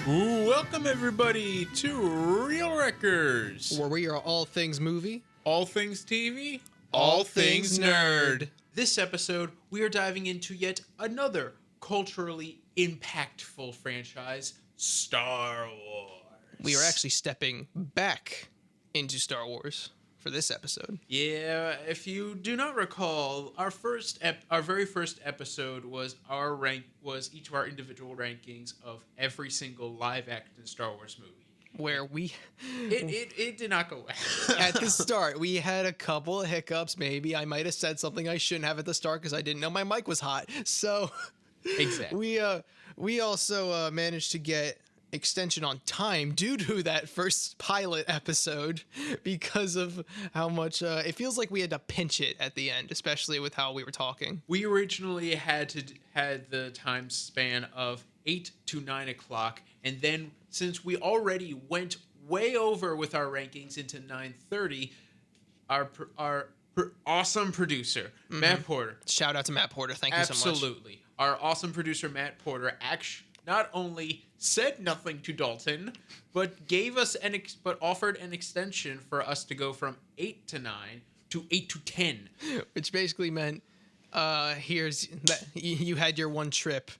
Welcome everybody to Real Wreckers. Where we are all things movie, All things TV, all things nerd. This episode, we are diving into yet another culturally impactful franchise, Star Wars. We are actually stepping back into Star Wars for this episode. Yeah, if you do not recall, our very first episode was each of our individual rankings of every single live action Star Wars movie. Where we it did not go well. at the start we had a couple of hiccups. Maybe I might have said something I shouldn't have at the start because I didn't know my mic was hot. So Exactly. we also managed to get extension on time due to that first pilot episode because of how much it feels like we had to pinch it at the end, especially with how we were talking. We originally had the time span of 8 to 9 o'clock, and then since we already went way over with our rankings into 9:30, our awesome producer Matt Porter. Shout out to Matt Porter. Thank you so much. Absolutely, our awesome producer Matt Porter not only said nothing to Dalton, but offered an extension for us to go from 8 to 9 to 8 to 10, which basically meant here's that you had your one trip.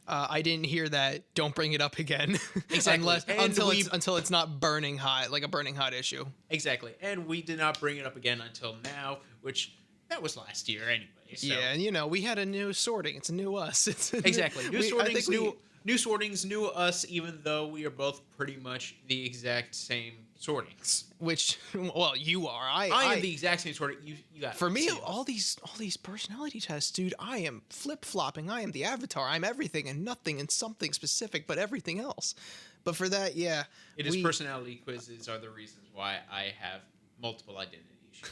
I didn't hear that. Don't bring it up again. Exactly. until it's not burning hot, like a burning hot issue. Exactly. And we did not bring it up again until now, which that was last year anyway. So. Yeah, and we had a new sorting. It's a new us. Exactly. New sortings, new us, even though we are both pretty much the exact same sortings. Which, well, you are. I am the exact same sorting. You got for me, all these personality tests, dude. I am flip flopping. I am the avatar. I'm everything and nothing and something specific, but everything else. But for that, yeah, personality quizzes are the reasons why I have multiple identity issues.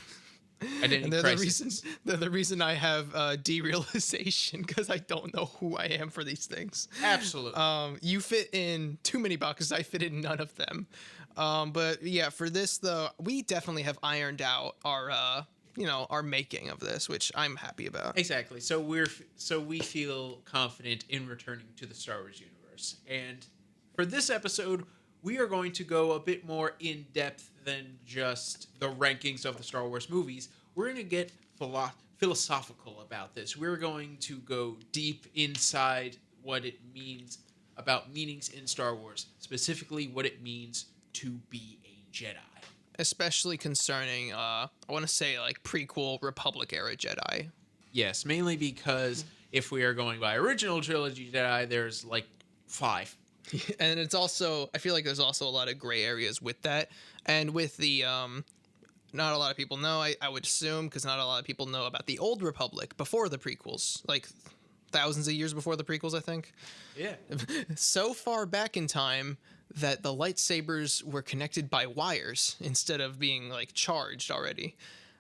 Identity and they're crisis. The reason I have derealization because I don't know who I am for these things. Absolutely. You fit in too many boxes. I fit in none of them. But yeah, for this though, we definitely have ironed out our making of this, which I'm happy about. Exactly. So we feel confident in returning to the Star Wars universe. And for this episode, we are going to go a bit more in depth than just the rankings of the Star Wars movies. We're going to get philosophical about this. We're going to go deep inside what it means about meanings in Star Wars, specifically what it means to be a Jedi. Especially concerning, I want to say like prequel Republic era Jedi. Yes, mainly because if we are going by original trilogy Jedi, there's like 5. And it's also, I feel like there's also a lot of gray areas with that. And with the, not a lot of people know, I would assume, because not a lot of people know about the old Republic before the prequels, like thousands of years before the prequels, I think. Yeah. So far back in time that the lightsabers were connected by wires instead of being like charged already.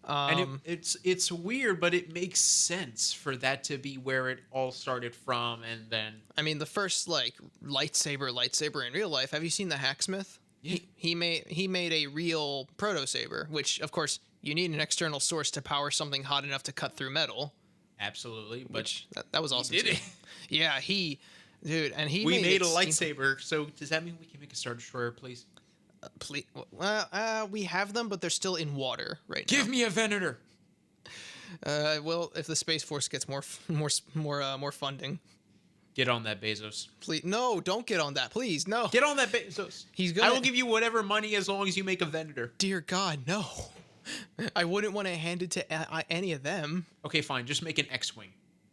And it's weird, but it makes sense for that to be where it all started from, and then... I mean, the first, like, lightsaber in real life, have you seen the Hacksmith? Yeah. He made a real proto-saber, which, of course, you need an external source to power something hot enough to cut through metal. Absolutely, but... That was awesome, he did too. it. Yeah, dude, and he We made a lightsaber, so does that mean we can make a Star Destroyer, please? Please, we have them, but they're still in water right now. Give me a Venator. Well, if the Space Force gets more funding, get on that, Bezos. Please, no, don't get on that, please, no. Get on that, Bezos. I will give you whatever money as long as you make a Venator. Dear God, no. I wouldn't want to hand it to any of them. Okay, fine. Just make an X-wing,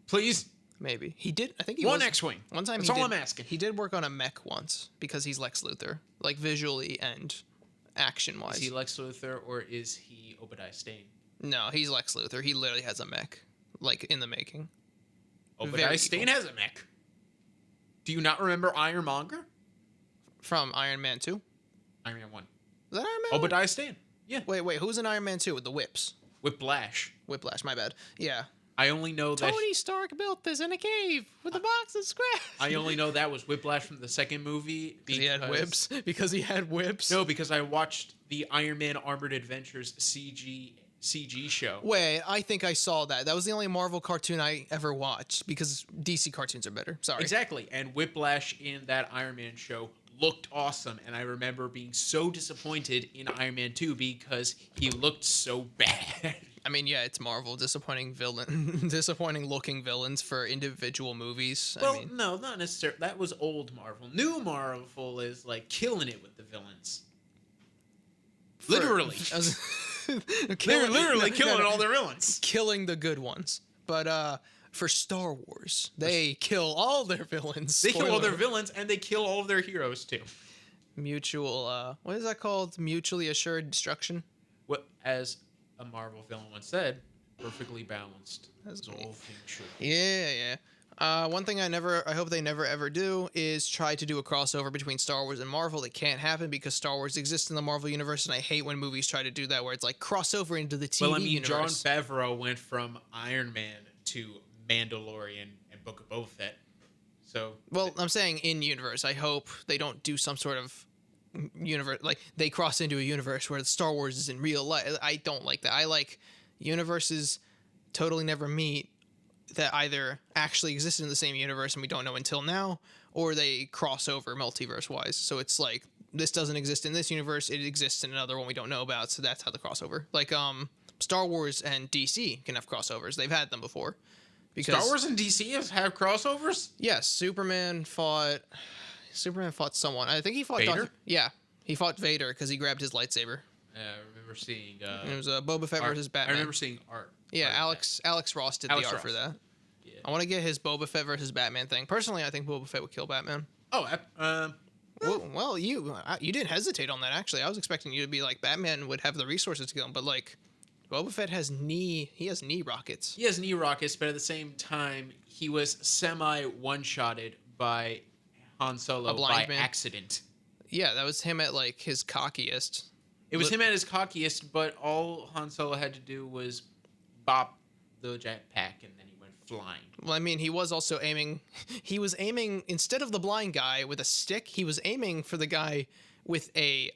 please. Maybe he did. I think he one X-wing. One time. That's all I'm asking. He did work on a mech once because he's Lex Luthor, like visually and action-wise. Is he Lex Luthor or is he Obadiah Stane? No, he's Lex Luthor. He literally has a mech, like in the making. Obadiah Stane has a mech. Do you not remember Ironmonger from Iron Man 2? Iron Man 1. Was that Iron Man? Obadiah Stane. Yeah. Wait. Who's in Iron Man 2 with the whips? Whiplash. My bad. Yeah. I only know that Tony Stark built this in a cave with a box of scraps. I only know that was Whiplash from the second movie because he had whips. Because he had whips. No, because I watched the Iron Man Armored Adventures CG show. Wait, I think I saw that. That was the only Marvel cartoon I ever watched because DC cartoons are better. Sorry. Exactly, and Whiplash in that Iron Man show looked awesome, and I remember being so disappointed in Iron Man 2 because he looked so bad. I mean, yeah, it's Marvel. Disappointing looking villains for individual movies. Well, I mean, no, not necessarily. That was old Marvel. New Marvel is like killing it with the villains. Literally. They're literally killing all their villains. Killing the good ones. But for Star Wars, they kill all their villains. They kill all their Spoiler. villains, and they kill all of their heroes too. Mutual, what is that called? Mutually assured destruction? What, as a Marvel villain once said, perfectly balanced. That's As me. all things should. Yeah. One thing I hope they never ever do is try to do a crossover between Star Wars and Marvel. It can't happen because Star Wars exists in the Marvel universe, and I hate when movies try to do that, where it's like crossover into the TV Well, I mean, Jon universe. Favreau went from Iron Man to Mandalorian and Book of Boba Fett. So, Well, I'm saying in universe. I hope they don't do some sort of universe, like they cross into a universe where Star Wars is in real life. I don't like that. I like universes totally never meet that either actually existed in the same universe and we don't know until now, or they cross over multiverse wise. So it's like this doesn't exist in this universe, it exists in another one we don't know about. So that's how the crossover. Like Star Wars and DC can have crossovers. They've had them before. Because Star Wars and DC have crossovers? yes, Superman fought someone. I think he fought Vader? He fought Vader because he grabbed his lightsaber. I remember seeing. It was Boba Fett art. versus Batman. I remember seeing art. Yeah, art of Alex Ross did Alex the art Ross. for that. Yeah. I want to get his Boba Fett versus Batman thing. Personally, I think Boba Fett would kill Batman. Oh, Well, you didn't hesitate on that. Actually, I was expecting you to be like Batman would have the resources to kill him, but like Boba Fett has knee rockets. he has knee rockets, but at the same time, he was semi one-shotted by Han Solo A blind by man. accident. Yeah, that was him at like his cockiest. It was him at his cockiest, but all Han Solo had to do was bop the jetpack, and then he went flying. Well, I mean, he was also aiming. He was aiming instead of the blind guy with a stick. He was aiming for the guy with a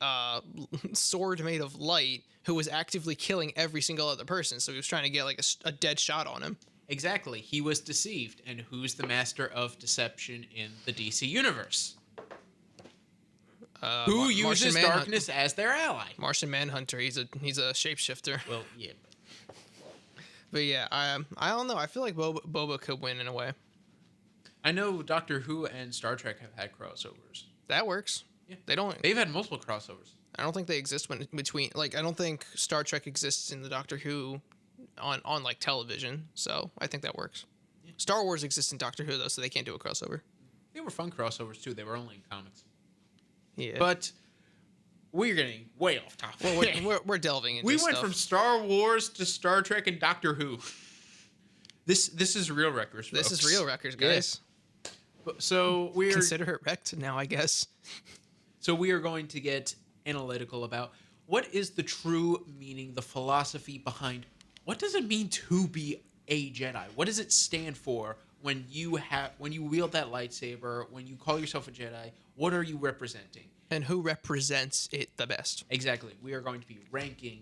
sword made of light, who was actively killing every single other person. So he was trying to get like a dead shot on him. Exactly. He was deceived. And who's the master of deception in the DC universe? Who uses darkness as their ally? Martian Manhunter. He's a shapeshifter. Well, yeah. But yeah, I don't know. I feel like Boba could win in a way. I know Doctor Who and Star Trek have had crossovers. That works. Yeah. They've had multiple crossovers. I don't think they exist between. Like, I don't think Star Trek exists in the Doctor Who on like television. So I think that works. Yeah. Star Wars exists in Doctor Who though, so they can't do a crossover. They were fun crossovers too. They were only in comics. Yeah. But we're getting way off topic. Well, we're delving into we went stuff. from Star Wars to Star Trek and Doctor Who. This is real records. This is folks. real records, guys. So we're Consider it wrecked now, I guess. So we are going to get analytical about what is the true meaning, the philosophy behind what does it mean to be a Jedi? What does it stand for when you wield that lightsaber, when you call yourself a Jedi? What are you representing? And who represents it the best? Exactly. We are going to be ranking,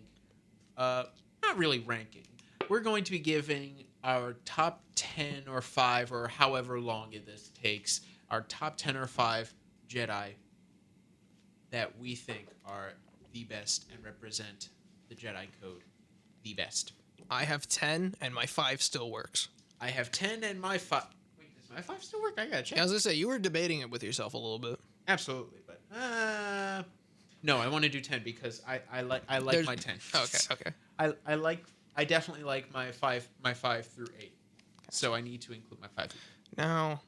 not really ranking. We're going to be giving our top 10 or 5 or however long this takes, our top 10 or 5 Jedi that we think are the best and represent the Jedi Code the best. I have 10, and my 5 still works. I have 10 and my 5... Wait, does my 5 still work? I gotta check. Yeah, I was gonna say, you were debating it with yourself a little bit. Absolutely, but... no, I want to do 10 because I like There's- my 10. Okay. I definitely like my 5 through 8. So I need to include my 5. Now,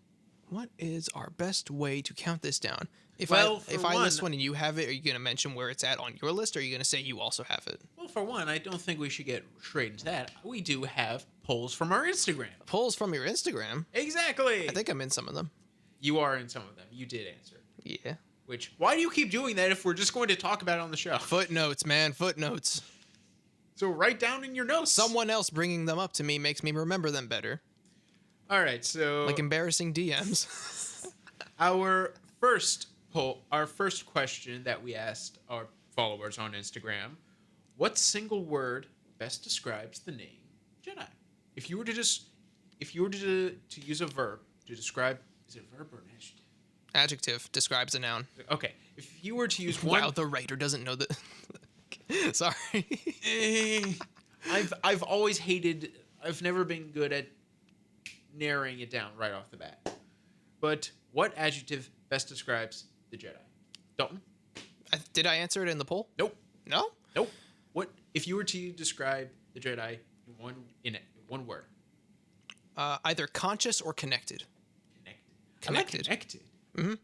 what is our best way to count this down? If Well, I for list one- one and you have it, are you gonna mention where it's at on your list, or are you gonna say you also have it? Well, for one, I don't think we should get straight into that. We do have polls from our Instagram. Polls from your Instagram. Exactly. I think I'm in some of them. You are in some of them. You did answer. Yeah. Which, why do you keep doing that if we're just going to talk about it on the show? Footnotes, man. Footnotes. So write down in your notes. Someone else bringing them up to me makes me remember them better. All right, so Like embarrassing DMs. our first question that we asked our followers on Instagram: what single word best describes the name Jedi? If you were to use a verb to describe, is it a verb or an adjective? Adjective describes a noun. Okay. If you were to use one, Wow, the writer doesn't know that. Sorry. Eh, I've always hated. I've never been good at narrowing it down right off the bat. But what adjective best describes the Jedi? Dalton? Did I answer it in the poll? Nope. No. Nope. What if you were to describe the Jedi in one word? Either conscious or connected. Connected. I like connected.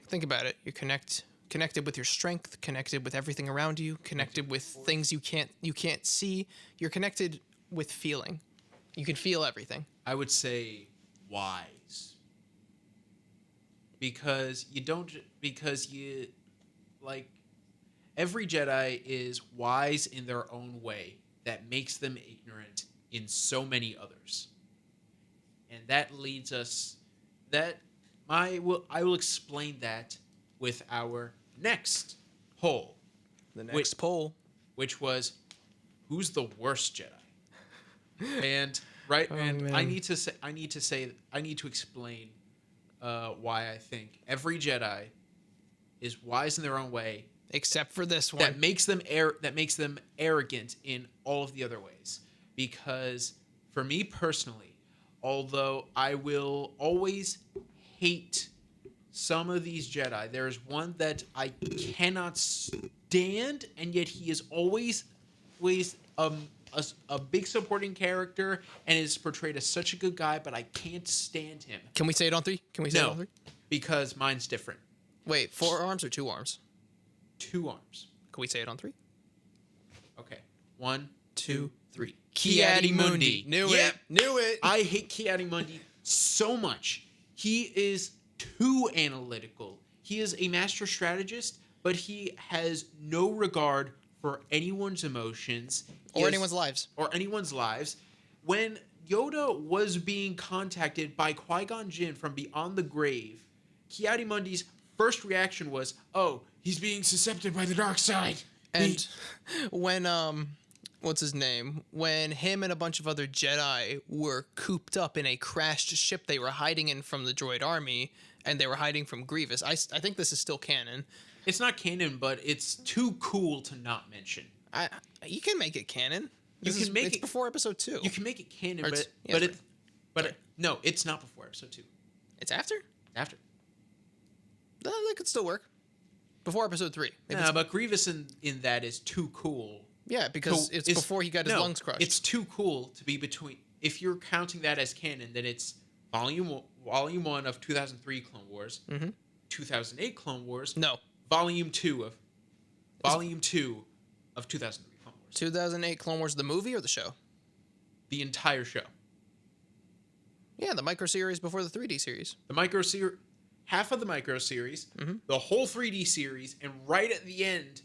Think about it. You're connected with your strength, connected with everything around you, connected with things you can't see. You're connected with feeling. You can feel everything. I would say wise. Because you like every Jedi is wise in their own way that makes them ignorant in so many others. And that leads us I will explain that with our next poll. The next poll, which was who's the worst Jedi? And man. I need to explain why I think every Jedi is wise in their own way, except for this one. that makes them arrogant in all of the other ways. Because for me personally, although I will always hate some of these Jedi, there is one that I cannot stand, and yet he is always a big supporting character and is portrayed as such a good guy, but I can't stand him. Can we say it on 3? Can we say it on 3? Because mine's different. Wait, 4 arms or 2 arms? 2 arms. Can we say it on 3? Okay. 1, 2, 3. Ki-Adi-Mundi. Knew it. I hate Ki-Adi-Mundi so much. He is too analytical. He is a master strategist, but he has no regard for anyone's emotions. Or anyone's lives. When Yoda was being contacted by Qui-Gon Jinn from beyond the grave, Ki-Adi-Mundi's first reaction was, "Oh, he's being susceptible by the dark side." And when what's his name? When him and a bunch of other Jedi were cooped up in a crashed ship they were hiding in from the droid army, and they were hiding from Grievous. I think this is still canon. It's not canon, but it's too cool to not mention. You can make it canon. It's before episode 2. You can make it canon, no, it's not before episode 2. It's after? After. That could still work. Before episode 3. But Grievous in that is too cool. Yeah, because it's before he got his lungs crushed. It's too cool to be between. If you're counting that as canon, then it's volume 1 of 2003 Clone Wars, 2008 Clone Wars. No, volume 2 of 2003 Clone Wars. 2008 Clone Wars, the movie or the show? The entire show. Yeah, the micro series before the 3D series. The micro series, half of the micro series, the whole 3D series, and right at the end.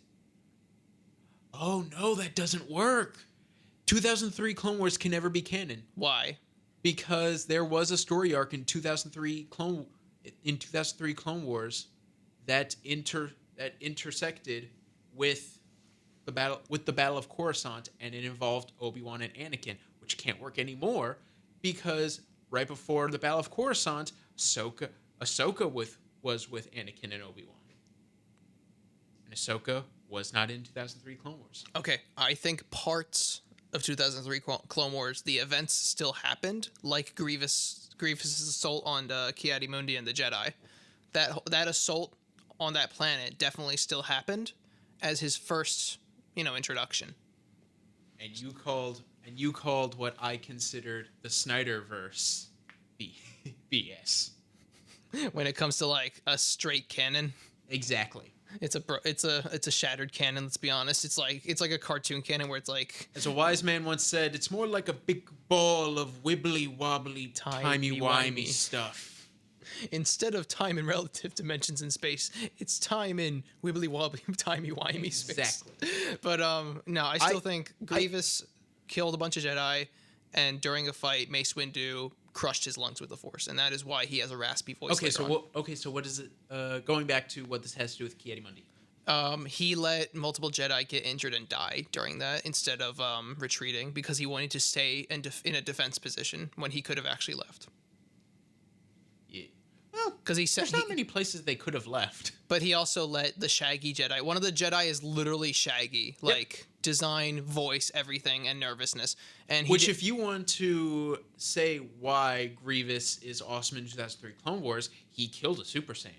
Oh no, that doesn't work. 2003 Clone Wars can never be canon. Why? Because there was a story arc in 2003 Clone Wars that intersected with the Battle of Coruscant, and it involved Obi-Wan and Anakin, which can't work anymore because right before the Battle of Coruscant, Ahsoka was with Anakin and Obi-Wan, and Ahsoka was not in 2003 Clone Wars. Okay, I think parts of 2003 Clone Wars, the events still happened, like Grievous' assault on Ki-Adi-Mundi and the Jedi. That assault on that planet definitely still happened as his first, introduction. And you called what I considered the Snyderverse BS. When it comes to like a straight canon. Exactly. It's a shattered canon. Let's be honest. It's like a cartoon canon where it's like, as a wise man once said, it's more like a big ball of wibbly wobbly timey-wimey stuff. Instead of time in relative dimensions in space, it's time in wibbly wobbly timey wimey space. Exactly. But no, I still think Grievous killed a bunch of Jedi, and during a fight, Mace Windu crushed his lungs with the Force, and that is why he has a raspy voice. So what is it? Going back to what this has to do with Ki-Adi-Mundi. He let multiple Jedi get injured and die during that instead of retreating because he wanted to stay in a defense position when he could have actually left. Yeah. Well, because he said there's not many places they could have left. but he also let the Shaggy Jedi. One of the Jedi is literally Shaggy, like design, voice, everything, and nervousness. And Which, if you want to say why Grievous is awesome in 2003 Clone Wars, he killed a Super Saiyan.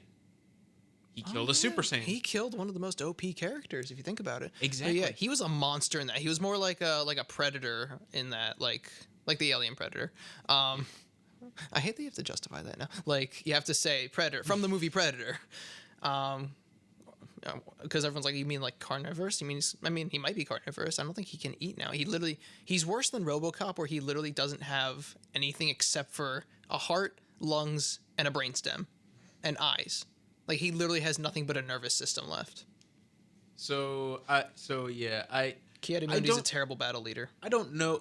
He killed a Super Saiyan. He killed one of the most OP characters, if you think about it. Exactly. But yeah, he was a monster in that. He was more like a predator in that, like the alien predator. I hate that you have to justify that now. Like, you have to say Predator from the movie Predator. Because everyone's like, you mean like carnivorous? He might be carnivorous. I don't think he can eat now. He's worse than RoboCop, where he literally doesn't have anything except for a heart, lungs, and a brainstem, and eyes. Like, he literally has nothing but a nervous system left. Ki-Adi-Mundi's a terrible battle leader. I don't know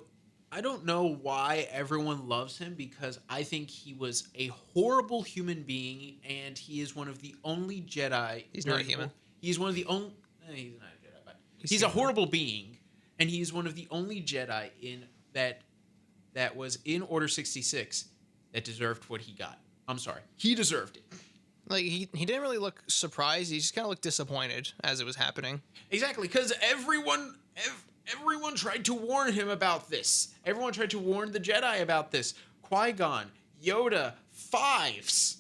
why everyone loves him, because I think he was a horrible human being, and he is one of the only Jedi. He's not a human. He's one of the only. He's not a Jedi, but he's human. a horrible being, and he's one of the only Jedi in that was in Order 66 that deserved what he got. I'm sorry, he deserved it. Like, he didn't really look surprised. He just kind of looked disappointed as it was happening. Exactly, because everyone tried to warn him about this. Everyone tried to warn the Jedi about this. Qui-Gon, Yoda, Fives.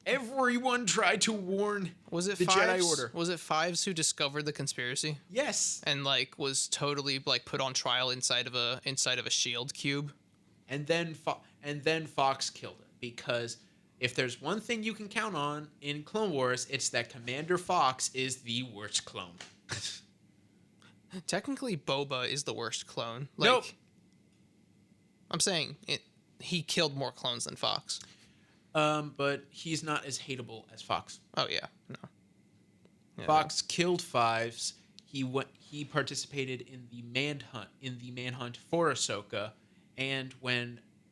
Everyone tried to warn the Jedi Order. Was it Fives who discovered the conspiracy? Yes. And like was totally like put on trial inside of a shield cube. And then Fox killed him, because if there's one thing you can count on in Clone Wars, it's that Commander Fox is the worst clone. Technically, Boba is the worst clone. Nope. I'm saying he killed more clones than Fox. But he's not as hateable as Fox. Oh yeah, no. Yeah, Fox killed Fives. He participated in the manhunt for Ahsoka, and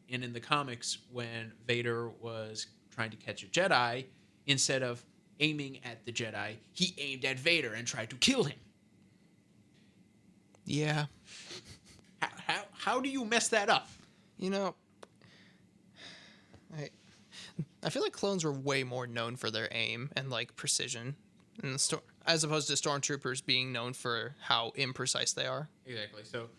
in the comics, when Vader was trying to catch a Jedi, instead of aiming at the Jedi, he aimed at Vader and tried to kill him. Yeah. How do you mess that up? I feel like clones were way more known for their aim and like precision, as opposed to stormtroopers being known for how imprecise they are. Exactly. So,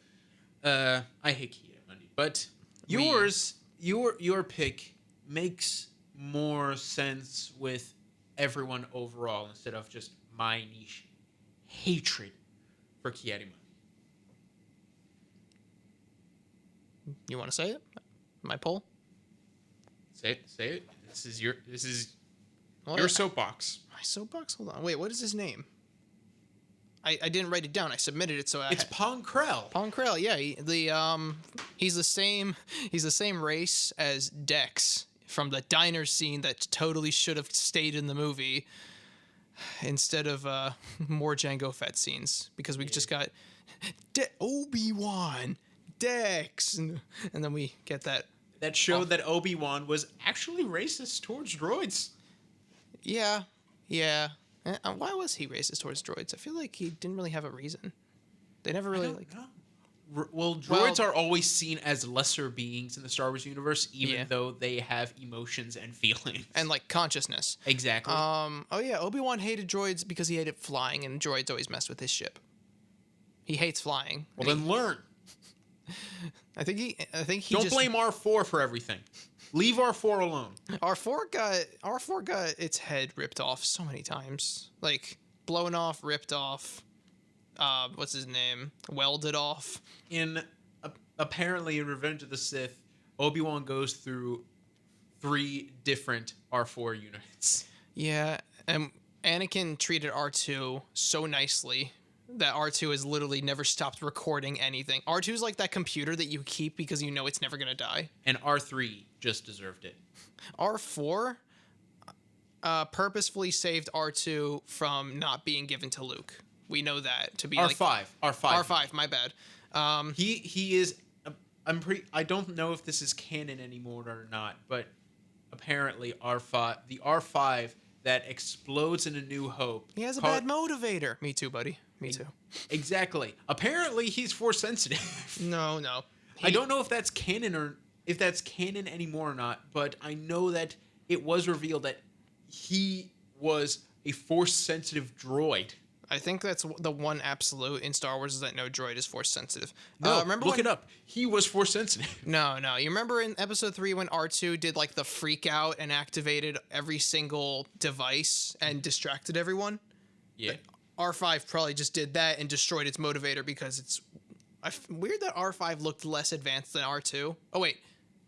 I hate Ki-Adi-Mundi, but your pick makes more sense with everyone overall, instead of just my niche hatred for Ki-Adi-Mundi. You want to say it? My poll? Say it. This is your Well, soapbox. My soapbox? Hold on. Wait, what is his name? I didn't write it down. I submitted it, so It's Pong Krell. Pong Krell, yeah. He's the same race as Dex from the diner scene that totally should have stayed in the movie instead of more Jango Fett scenes, because we just got Obi-Wan, Dex, and then we get that. That showed that Obi-Wan was actually racist towards droids. Yeah. Why was he racist towards droids? I feel like he didn't really have a reason. They never really Well, droids are always seen as lesser beings in the Star Wars universe, even though they have emotions and feelings and like consciousness. Exactly. Obi-Wan hated droids because he hated flying, and droids always messed with his ship. He hates flying. Well, then learn. I think he Don't blame R4 for everything. Leave R4 alone. R4 got its head ripped off so many times. Like blown off, ripped off. What's his name? Welded off. Apparently in Revenge of the Sith, Obi-Wan goes through 3 different R4 units. Yeah, and Anakin treated R2 so nicely that R2 has literally never stopped recording anything. R2 is like that computer that you keep because you know it's never going to die. And R3 just deserved it. R4 purposefully saved R2 from not being given to Luke. We know that to be R5. R5, my bad. He is... I don't know if this is canon anymore or not, but apparently the R5 that explodes in A New Hope... He has a bad motivator. Me too, buddy. Me too. Exactly. Apparently, he's Force sensitive. No. I don't know if that's canon anymore or not, but I know that it was revealed that he was a force-sensitive droid. I think that's the one absolute in Star Wars is that no droid is force sensitive. No, remember look when, it up. He was force-sensitive. No. You remember in Episode 3 when R2 did like the freak out and activated every single device and distracted everyone? Yeah. R5 probably just did that and destroyed its motivator because it's weird that R5 looked less advanced than R2. Oh, wait.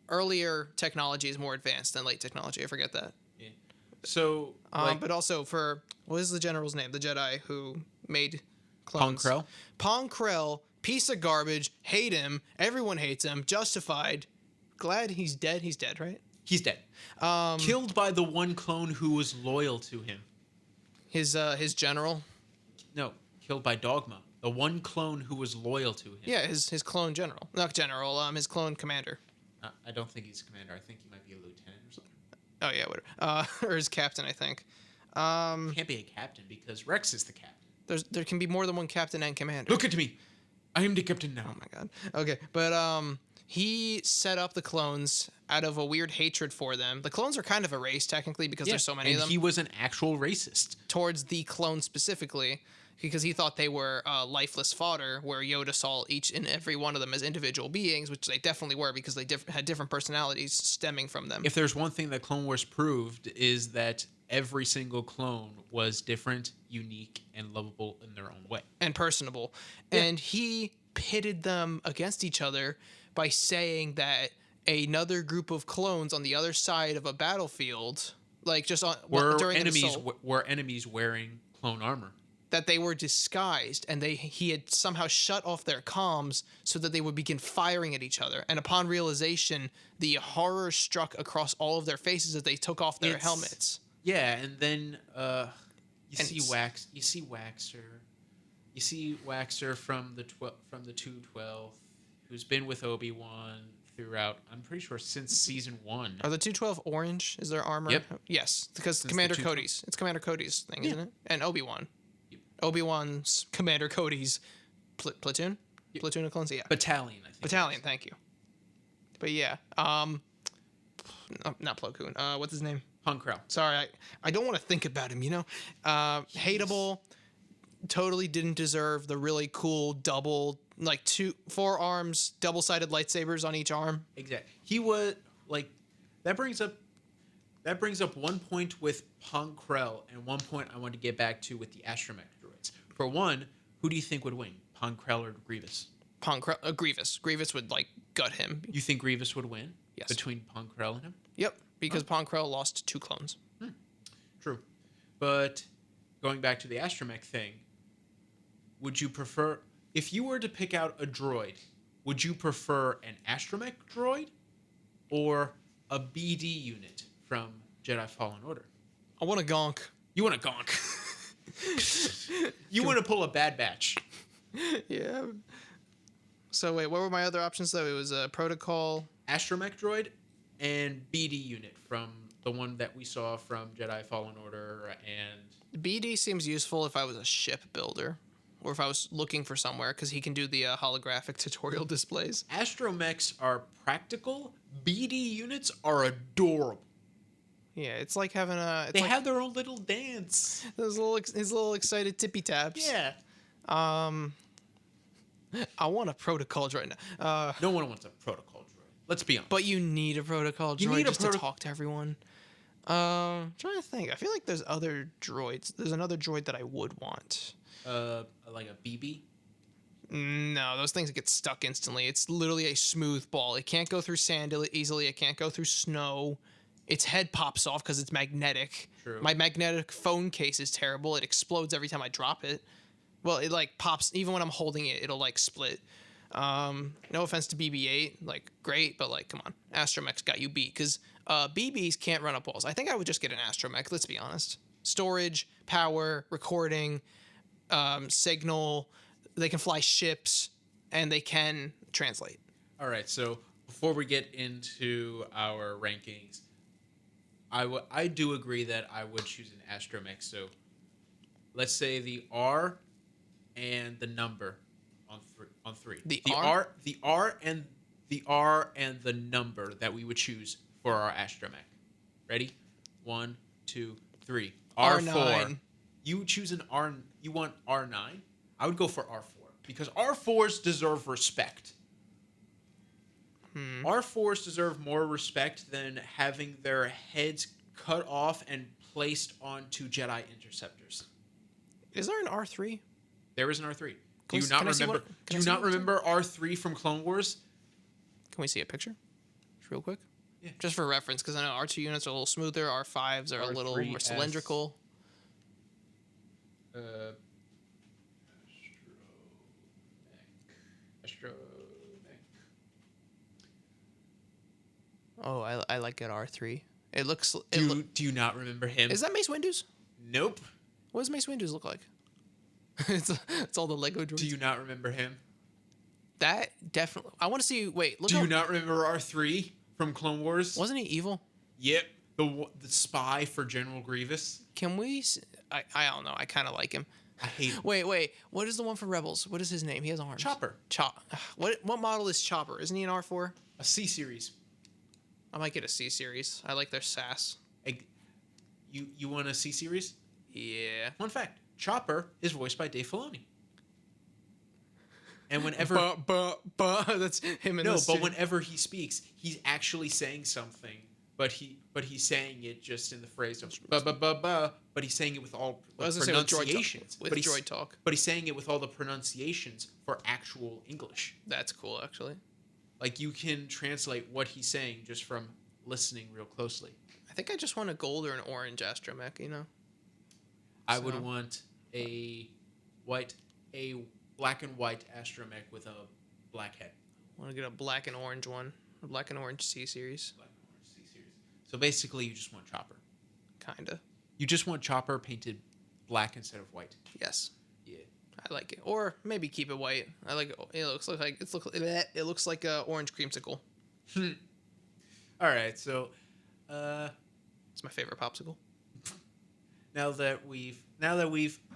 Earlier technology is more advanced than late technology. I forget that. Yeah. So, but also for, what is the general's name? The Jedi who made clones. Ponkrell? Ponkrell, piece of garbage, hate him. Everyone hates him. Justified. Glad he's dead. He's dead, right? He's dead. Killed by the one clone who was loyal to him. His general. No, killed by Dogma. The one clone who was loyal to him. Yeah, his clone general. Not general, his clone commander. I don't think he's commander. I think he might be a lieutenant or something. Oh, yeah, whatever. Or his captain, I think. Can't be a captain because Rex is the captain. There can be more than one captain and commander. Look at me. I am the captain now. Oh, my God. Okay, but he set up the clones out of a weird hatred for them. The clones are kind of a race, technically, because there's so many of them. He was an actual racist. Towards the clones specifically, because he thought they were lifeless fodder, where Yoda saw each and every one of them as individual beings, which they definitely were because they had different personalities stemming from them. If there's one thing that Clone Wars proved is that every single clone was different, unique, and lovable in their own way. And personable. Yeah. And he pitted them against each other by saying that another group of clones on the other side of a battlefield, like just during an assault, were enemies wearing clone armor. That they were disguised, and he had somehow shut off their comms so that they would begin firing at each other. And upon realization, the horror struck across all of their faces as they took off their helmets. Yeah, and then you see Waxer. You see Waxer from the 212, who's been with Obi-Wan throughout. I'm pretty sure since season 1. Are the 212 orange? Is their armor? Yep. Yes, because Since Commander the Cody's. It's Commander Cody's thing, isn't Yeah. it? And Obi-Wan. Yep. Obi-Wan's Commander Cody's platoon. Yep. Platoon of clones. Yeah. Battalion, I think. Battalion. Thank you. But yeah. Not Plo Koon. What's his name? Ponkrell. Sorry, I don't want to think about him, you know? Hateable, totally didn't deserve the really cool double, like 4 arms, double-sided lightsabers on each arm. Exactly. He was, like, that brings up one point with Ponkrell, and one point I want to get back to with the astromech droids. For one, who do you think would win, Ponkrell or Grievous? Grievous. Grievous would, like, gut him. You think Grievous would win? Yes. Between Ponkrell and him? Yep, because Ponkrell lost 2 clones. True. But going back to the astromech thing, would you prefer, if you were to pick out a droid, would you prefer an astromech droid or a BD unit from Jedi Fallen Order? I want a gonk. You want a gonk. You want to pull a Bad Batch. Yeah. So wait, what were my other options though? It was a protocol, Astromech droid and BD unit from the one that we saw from Jedi Fallen Order. And BD seems useful if I was a ship builder or if I was looking for somewhere because he can do the holographic tutorial displays. astromechs are practical. BD units are adorable. Yeah, it's like having a. They have their own little dance. His little excited tippy taps. Yeah. I want a protocol droid now. No one wants a protocol droid. Let's be honest. But you need a protocol You droid need a just to talk to everyone. Trying to think. I feel like there's other droids. There's another droid that I would want. Like a BB? No, those things get stuck instantly. It's literally a smooth ball. It can't go through sand easily. It can't go through snow. Its head pops off because it's magnetic. True. My magnetic phone case is terrible. It explodes every time I drop it. Well, it like pops. Even when I'm holding it, it'll like split. No offense to BB-8, like great, but like come on, astromech's got you beat because BBs can't run up walls. I think I would just get an astromech. Let's be honest. Storage, power, recording, signal. They can fly ships, and they can translate. All right, so before we get into our rankings, I do agree that I would choose an astromech. So let's say the R and the number on three. The R and the number that we would choose for our astromech. Ready? 1, 2, 3. R9. R4. You choose an R. You want R9? I would go for R4 because R4s deserve respect. R4s deserve more respect than having their heads cut off and placed onto Jedi interceptors. Is there an R3? There is an R3. Can Do we- you not can I see remember? one? Do Can I you see not one? remember R3 from Clone Wars? Can we see a picture? Just real quick? Yeah. Just for reference, because I know R2 units are a little smoother, R5s are a little more R3S. cylindrical. Astromech. Oh, I like it R3. It looks... Do you not remember him? Is that Mace Windu's? Nope. What does Mace Windu's look like? it's all the Lego droids. Do you not remember him? That definitely... I want to see... Wait, look Do you not remember R3 from Clone Wars? Wasn't he evil? Yep. The spy for General Grievous. Can we... I don't know. I kind of like him. I hate him. Wait. What is the one for Rebels? What is his name? He has arms. Chopper. What model is Chopper? Isn't he an R4? A C series. I might get a C series. I like their sass. You want a C series? Yeah. Fun fact: Chopper is voiced by Dave Filoni. And whenever that's him in no, the but whenever he speaks, he's actually saying something, but he's saying it just in the phrase of but he's saying it with all the I was gonna say pronunciations. with but he's, droid talk. But he's saying it with all the pronunciations for actual English. That's cool, actually. Like you can translate what he's saying just from listening real closely. I think I just want a gold or an orange astromech, you know? I would want a black and white astromech with a black head. I want to get a black and orange one. A black and orange C series. Black and orange C series. So basically, you just want Chopper. Kinda. You just want Chopper painted black instead of white. Yes. Yeah. I like it. Or maybe keep it white. I like it. It looks like a orange creamsicle. All right. So, It's my favorite popsicle. now that we've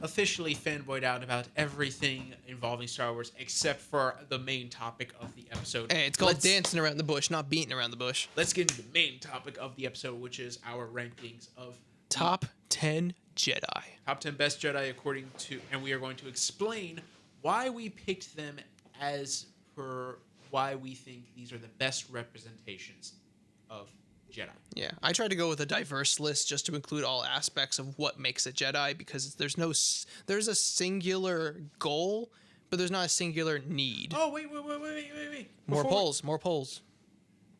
officially fanboyed out about everything involving Star Wars except for the main topic of the episode. Hey, it's called dancing around the bush, not beating around the bush. Let's get into the main topic of the episode, which is our rankings of Top 10 Jedi. top 10 best Jedi according to, and we are going to explain why we picked them as per why we think these are the best representations of Jedi. Yeah, I tried to go with a diverse list just to include all aspects of what makes a Jedi because there's a singular goal, but there's not a singular need. Oh, wait. More polls.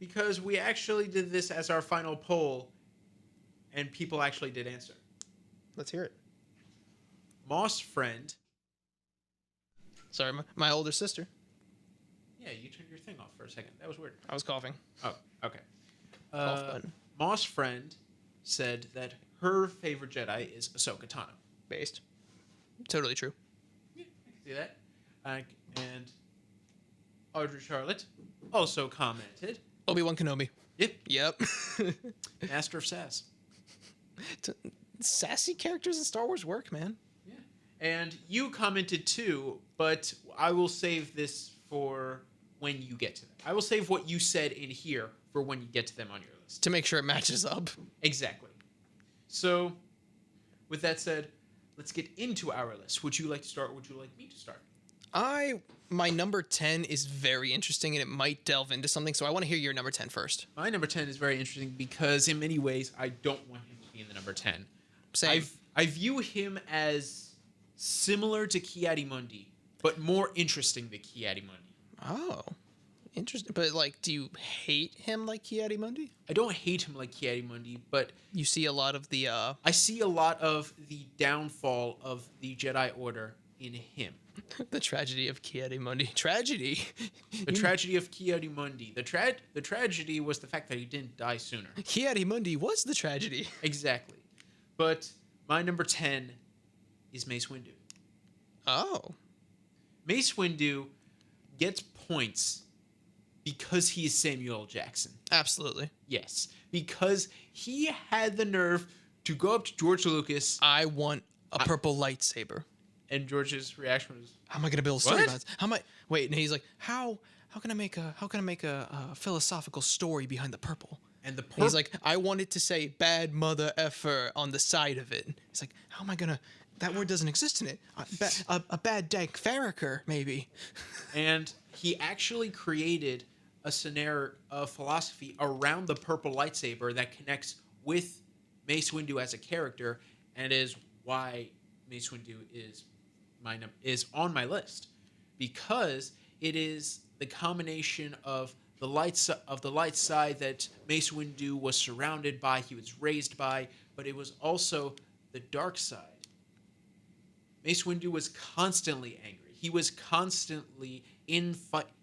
Because we actually did this as our final poll, and people actually did answer. Let's hear it. Moss Friend. Sorry, my older sister. Yeah, you turned your thing off for a second. That was weird. I was coughing. Oh, okay. Cough button. Moss Friend said that her favorite Jedi is Ahsoka Tano. Based. Totally true. Yeah, I can see that. And Audrey Charlotte also commented, Obi-Wan Kenobi. Yep, Yep. Master of Sass. Sassy characters in Star Wars work, man. Yeah. And you commented too, but I will save this for when you get to them. I will save what you said in here for when you get to them on your list. To make sure it matches up. Exactly. So, with that said, let's get into our list. Would you like to start? Or would you like me to start? My number 10 is very interesting and it might delve into something, so I want to hear your number 10 first. My number 10 is very interesting because in many ways I don't want him to be in the number 10. Same. I view him as similar to Ki-Adi-Mundi, but more interesting than Ki-Adi-Mundi. Oh, interesting. But, like, do you hate him like Ki-Adi-Mundi? I don't hate him like Ki-Adi-Mundi, but You see a lot of the, I see a lot of the downfall of the Jedi Order in him. the tragedy of Ki-Adi-Mundi. Tragedy? The tragedy of Ki-Adi-Mundi. The tragedy was the fact that he didn't die sooner. Ki-Adi-Mundi was the tragedy. Exactly. But my number 10 is Mace Windu. Oh. Mace Windu gets points because he is Samuel L. Jackson. Absolutely. Yes. Because he had the nerve to go up to George Lucas, I want a purple lightsaber. and George's reaction was, How am I gonna build a story What? about this? How am I wait, and he's like, How can I make a philosophical story behind the purple? And the He's like, I wanted to say bad mother effer on the side of it. It's like, how am I gonna? That word doesn't exist in it. A bad dank Farrakher, maybe. And he actually created a scenario of philosophy around the purple lightsaber that connects with Mace Windu as a character, and is why Mace Windu is on my list, because it is the combination of the light side that Mace Windu was surrounded by, he was raised by, but it was also the dark side. Mace Windu was constantly angry. He was constantly in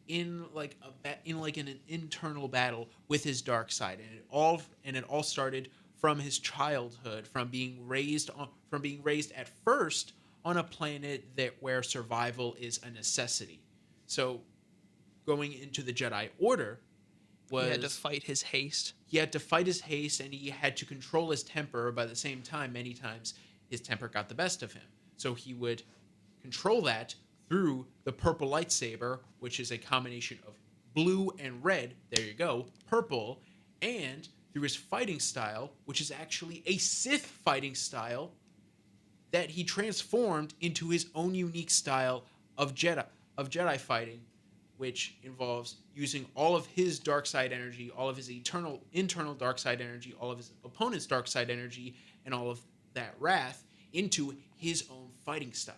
an internal battle with his dark side, and it all started from his childhood, from being raised at first on a planet where survival is a necessity. So going into the Jedi Order was... He had to fight his haste. He had to fight his haste, and he had to control his temper. By the same time, many times, his temper got the best of him. So he would control that through the purple lightsaber, which is a combination of blue and red, there you go, purple, and through his fighting style, which is actually a Sith fighting style that he transformed into his own unique style of Jedi fighting, which involves using all of his dark side energy, all of his internal dark side energy, all of his opponent's dark side energy, and all of that wrath into his own fighting style.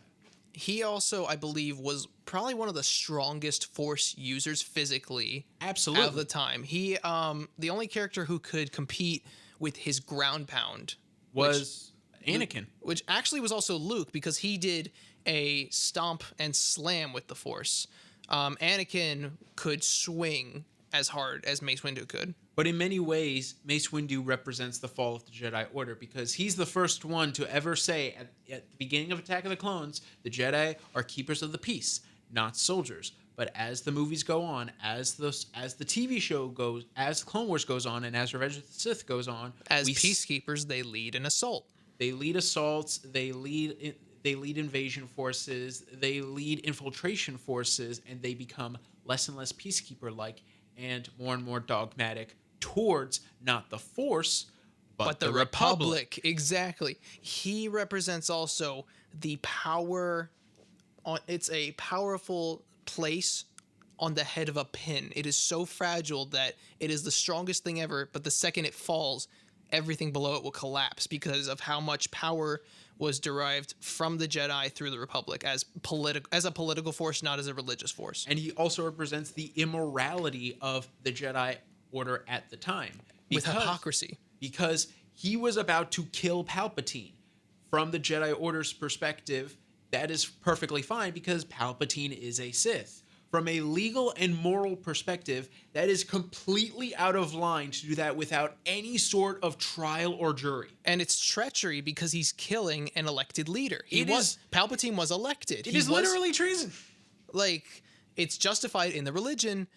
He also, I believe, was probably one of the strongest Force users physically. Absolutely. Of the time. He, the only character who could compete with his ground pound was Anakin. Which actually was also Luke, because he did a stomp and slam with the Force. Anakin could swing as hard as Mace Windu could. But in many ways, Mace Windu represents the fall of the Jedi Order, because he's the first one to ever say at the beginning of Attack of the Clones, the Jedi are keepers of the peace, not soldiers. But as the movies go on, as the TV show goes, as Clone Wars goes on, and as Revenge of the Sith goes on, as peacekeepers, they lead an assault. They lead assaults. They lead invasion forces. They lead infiltration forces, and they become less and less peacekeeper-like and more dogmatic towards not the Force, but the Republic. Exactly. He represents also the power. It's a powerful place on the head of a pin. It is so fragile that it is the strongest thing ever, but the second it falls, everything below it will collapse because of how much power was derived from the Jedi through the Republic as a political force, not as a religious force. And he also represents the immorality of the Jedi Order at the time. With hypocrisy. Because he was about to kill Palpatine. From the Jedi Order's perspective, that is perfectly fine because Palpatine is a Sith. From a legal and moral perspective, that is completely out of line to do that without any sort of trial or jury. And it's treachery because he's killing an elected leader. Palpatine was elected. It is literally treason. Like, it's justified in the religion,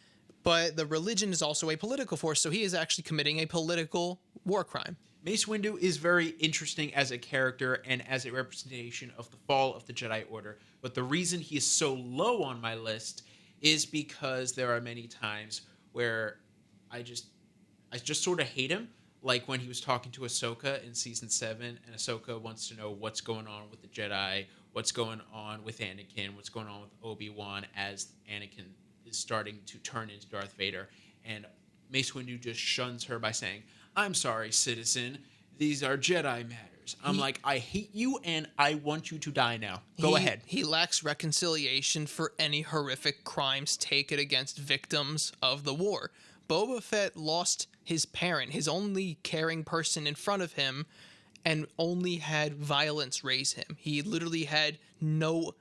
but the religion is also a political force, so he is actually committing a political war crime. Mace Windu is very interesting as a character and as a representation of the fall of the Jedi Order, but the reason he is so low on my list is because there are many times where I just sort of hate him, like when he was talking to Ahsoka in Season 7, and Ahsoka wants to know what's going on with the Jedi, what's going on with Anakin, what's going on with Obi-Wan as Anakin is starting to turn into Darth Vader, and Mace Windu just shuns her by saying, "I'm sorry, citizen, these are Jedi matters." I'm like, I hate you and I want you to die now. Go ahead. He lacks reconciliation for any horrific crimes taken against victims of the war. Boba Fett lost his parent, his only caring person in front of him, and only had violence raise him. He literally had no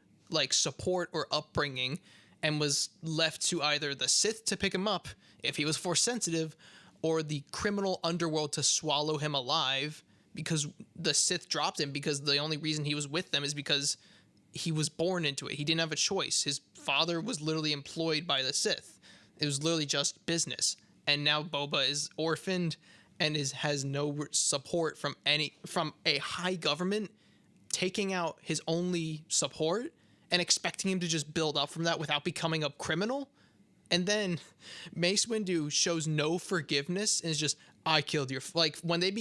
support or upbringing and was left to either the Sith to pick him up if he was Force sensitive, or the criminal underworld to swallow him alive because the Sith dropped him, because the only reason he was with them is because he was born into it. He didn't have a choice. His father was literally employed by the Sith. It was literally just business. And now Boba is orphaned and has no support from a high government taking out his only support and expecting him to just build up from that without becoming a criminal. And then Mace Windu shows no forgiveness and is just, I killed your like when they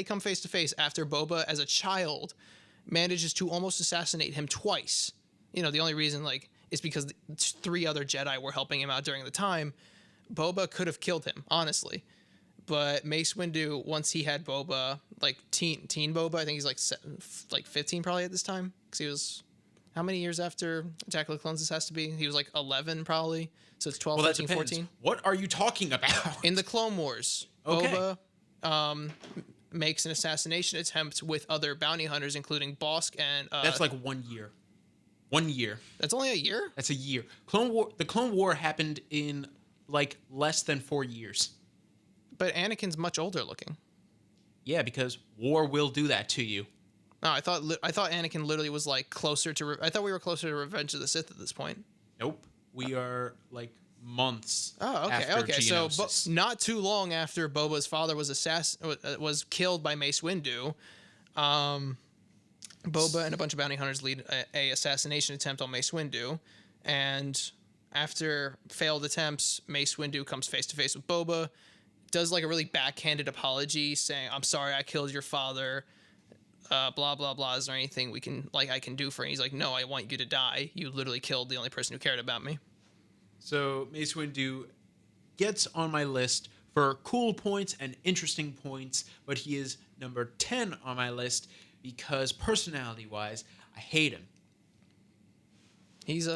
come face to face after Boba as a child manages to almost assassinate him twice. You know, the only reason like is because 3 other Jedi were helping him out during the time. Boba could have killed him, honestly. But Mace Windu, once he had Boba, like teen Boba, I think he's like 15 probably at this time, because he was how many years after Attack of the Clones this has to be? He was like 11 probably, so it's 12, Well, that 13, depends. 14. What are you talking about? In the Clone Wars, Okay. Boba makes an assassination attempt with other bounty hunters, including Bosk and. That's like 1 year. 1 year. That's only a year? That's a year. The Clone War happened in like less than 4 years. But Anakin's much older looking. Yeah, because war will do that to you. No, I thought Anakin literally was like closer to. I thought we were closer to Revenge of the Sith at this point. Nope. We are like months. Oh, okay, after okay. So, Geonosis. not too long after Boba's father was killed by Mace Windu, Boba and a bunch of bounty hunters lead a assassination attempt on Mace Windu, and after failed attempts, Mace Windu comes face to face with Boba, does like a really backhanded apology, saying, "I'm sorry, I killed your father. Blah blah blah. Is there anything I can do for you?" He's like, "No, I want you to die. You literally killed the only person who cared about me." So Mace Windu gets on my list for cool points and interesting points, but he is number 10 on my list because personality-wise, I hate him. He's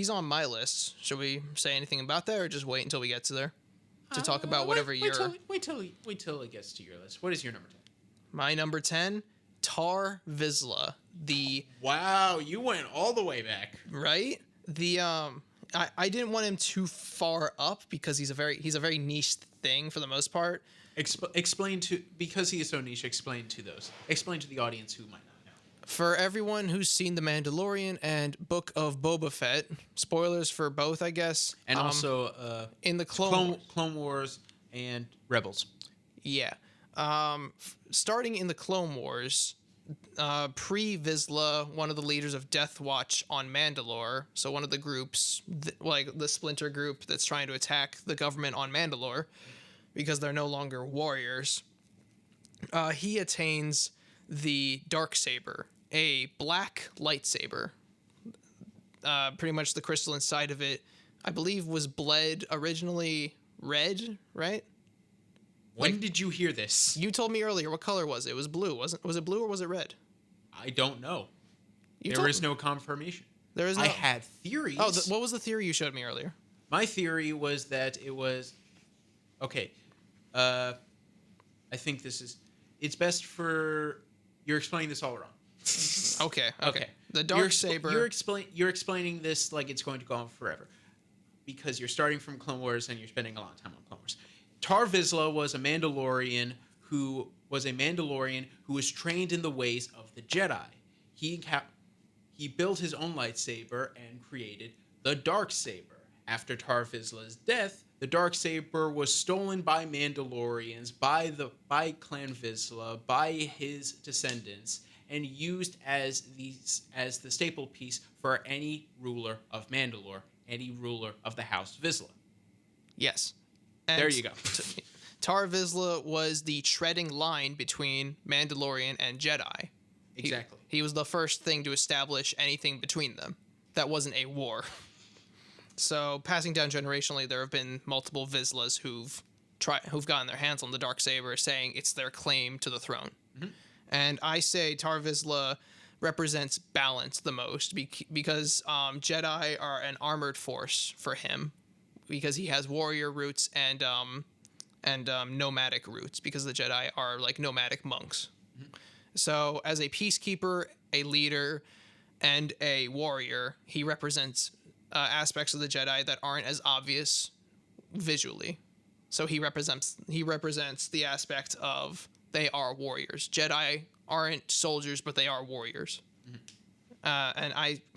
on my list. Should we say anything about that, or just wait until we get to there to talk about whatever wait till it gets to your list. What is your number 10? My number 10, Tar Vizsla. Wow, you went all the way back. Right? I didn't want him too far up because he's a very niche thing for the most part. Explain because he is so niche. Explain to the audience who might not know. For everyone who's seen The Mandalorian and Book of Boba Fett, spoilers for both, I guess. And also in the Clone Wars and Rebels. Yeah. Starting in the Clone Wars, pre-Vizsla, one of the leaders of Death Watch on Mandalore, so one of the groups, like the splinter group that's trying to attack the government on Mandalore, because they're no longer warriors, he attains the Darksaber, a black lightsaber. Pretty much the crystal inside of it, I believe, was bled originally red, right? When did you hear this? You told me earlier. What color was it? It was blue. Was it blue or was it red? I don't know. There There is no confirmation. There is no. I had theories. Oh, what was the theory you showed me earlier? My theory was that it was... Okay. I think it's best for... You're explaining this all wrong. Okay. Okay. The Darksaber. You're explaining this like it's going to go on forever. Because you're starting from Clone Wars and you're spending a lot of time on Clone Wars. Tar Vizsla was a Mandalorian who was trained in the ways of the Jedi. He built his own lightsaber and created the Darksaber. After Tar Vizsla's death, the Darksaber was stolen by Mandalorians, by Clan Vizsla, by his descendants, and used as the staple piece for any ruler of Mandalore, any ruler of the House Vizsla. Yes. And there you go. Tar Vizsla was the treading line between Mandalorian and Jedi. Exactly. He was the first thing to establish anything between them that wasn't a war. So, passing down generationally, there have been multiple Vizslas who've gotten their hands on the Darksaber, saying it's their claim to the throne. Mm-hmm. And I say Tar Vizsla represents balance the most because Jedi are an armored force for him, because he has warrior roots and nomadic roots, because the Jedi are like nomadic monks. Mm-hmm. So as a peacekeeper, a leader, and a warrior, he represents aspects of the Jedi that aren't as obvious visually. So he represents the aspect of they are warriors. Jedi aren't soldiers, but they are warriors. Mm-hmm. And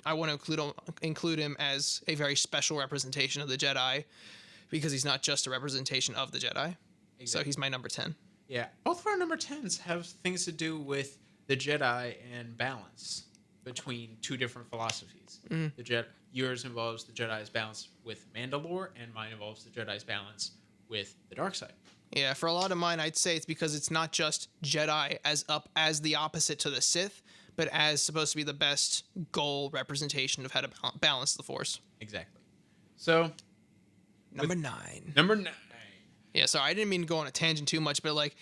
I want to include him as a very special representation of the Jedi, because he's not just a representation of the Jedi. Exactly. So he's my number 10. Yeah, both of our number 10s have things to do with the Jedi and balance between two different philosophies. Mm-hmm. Yours involves the Jedi's balance with Mandalore, and mine involves the Jedi's balance with the dark side. Yeah, for a lot of mine, I'd say it's because it's not just Jedi as the opposite to the Sith, but as supposed to be the best goal representation of how to balance the Force. Exactly. So, Number 9. number 9. Yeah, sorry, I didn't mean to go on a tangent too much, but like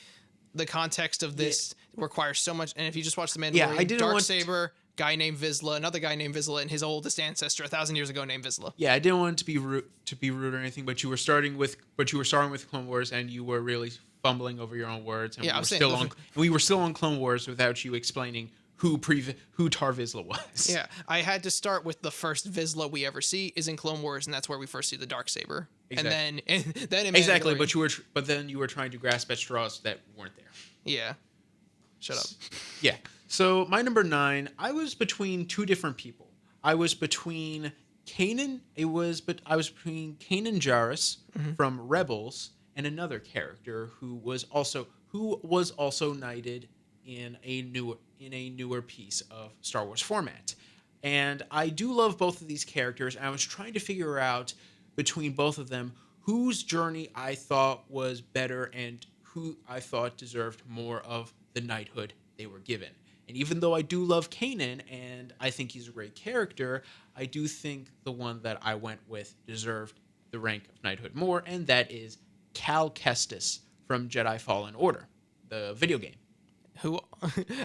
the context of this requires so much. And if you just watch The Mandalorian, I didn't want Darksaber, guy named Vizsla, another guy named Vizsla, and his oldest ancestor 1,000 years ago named Vizsla. Yeah, I didn't want it to be rude or anything, but you were starting with Clone Wars, and you were really fumbling over your own words. And Yeah, we were still on Clone Wars without you explaining who Tar Vizsla was. Yeah, I had to start with the first Vizsla we ever see is in Clone Wars, and that's where we first see the Darksaber. Exactly. And then in Exactly, Mandalorian- but then you were trying to grasp at straws that weren't there. Yeah. Shut up. Yeah. So my number 9, I was between two different people. I was between Kanan. I was between Kanan Jarrus from Rebels and another character who was also knighted in a newer piece of Star Wars format. And I do love both of these characters. And I was trying to figure out between both of them whose journey I thought was better and who I thought deserved more of the knighthood they were given. And even though I do love Kanan and I think he's a great character, I do think the one that I went with deserved the rank of knighthood more, and that is Cal Kestis from Jedi Fallen Order, the video game. Who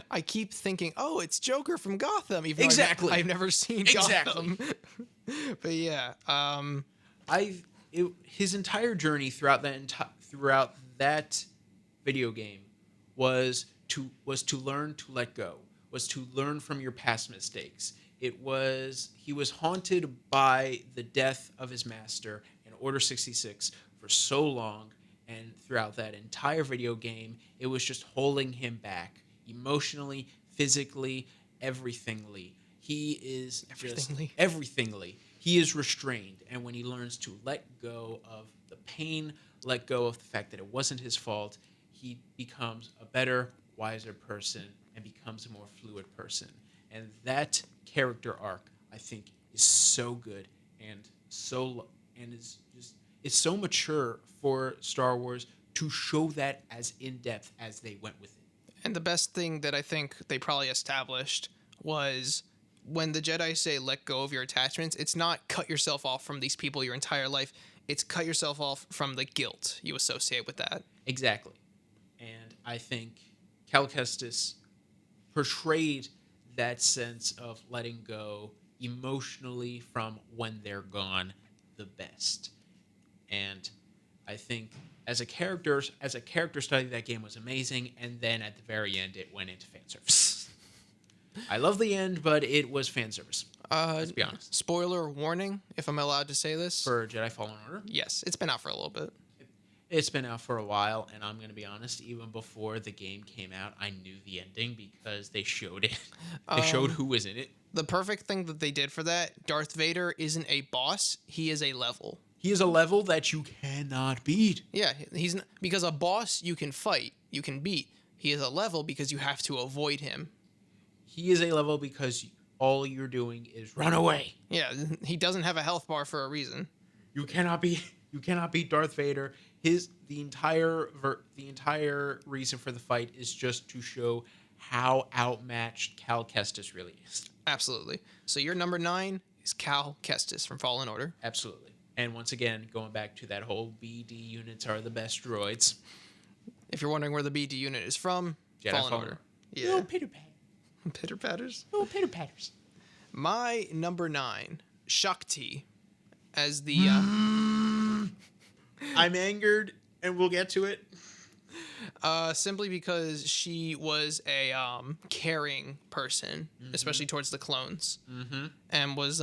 I keep thinking, oh, it's Joker from Gotham. Even Exactly. though I've never seen Exactly. Gotham. But yeah, his entire journey throughout that video game was to learn to let go, was to learn from your past mistakes. He was haunted by the death of his master in Order 66 for so long, and throughout that entire video game, it was just holding him back emotionally, physically, everythingly. He is everythingly. He is restrained, and when he learns to let go of the pain, let go of the fact that it wasn't his fault, he becomes a better, wiser person and becomes a more fluid person. And that character arc, I think, is so good and it's so mature for Star Wars to show that as in depth as they went with it. and the best thing that I think they probably established was when the Jedi say let go of your attachments, it's not cut yourself off from these people your entire life. It's cut yourself off from the guilt you associate with that. Exactly. And I think Cal Kestis portrayed that sense of letting go emotionally from when they're gone the best. And I think as a character study, that game was amazing. And then at the very end, it went into fan service. I love the end, but it was fan service. Let's be honest. Spoiler warning, if I'm allowed to say this. For Jedi Fallen Order? Yes, it's been out for a little bit. It's been out for a while, and I'm going to be honest, even before the game came out, I knew the ending because they showed it. They showed who was in it. The perfect thing that they did for that, Darth Vader isn't a boss, he is a level. He is a level that you cannot beat. Yeah, because a boss you can fight, you can beat. He is a level because you have to avoid him. He is a level because all you're doing is run away. Yeah, he doesn't have a health bar for a reason. You cannot beat Darth Vader. The entire reason for the fight is just to show how outmatched Cal Kestis really is. Absolutely. So your number 9 is Cal Kestis from Fallen Order. Absolutely. And once again, going back to that whole BD units are the best droids. If you're wondering where the BD unit is from, Jedi Fallen Order. Yeah. Little pitter-patter. Pitter-patters? Little pitter-patters. My number 9, Shakti, as the... I'm angered, and we'll get to it. Simply because she was a caring person, especially towards the clones, and was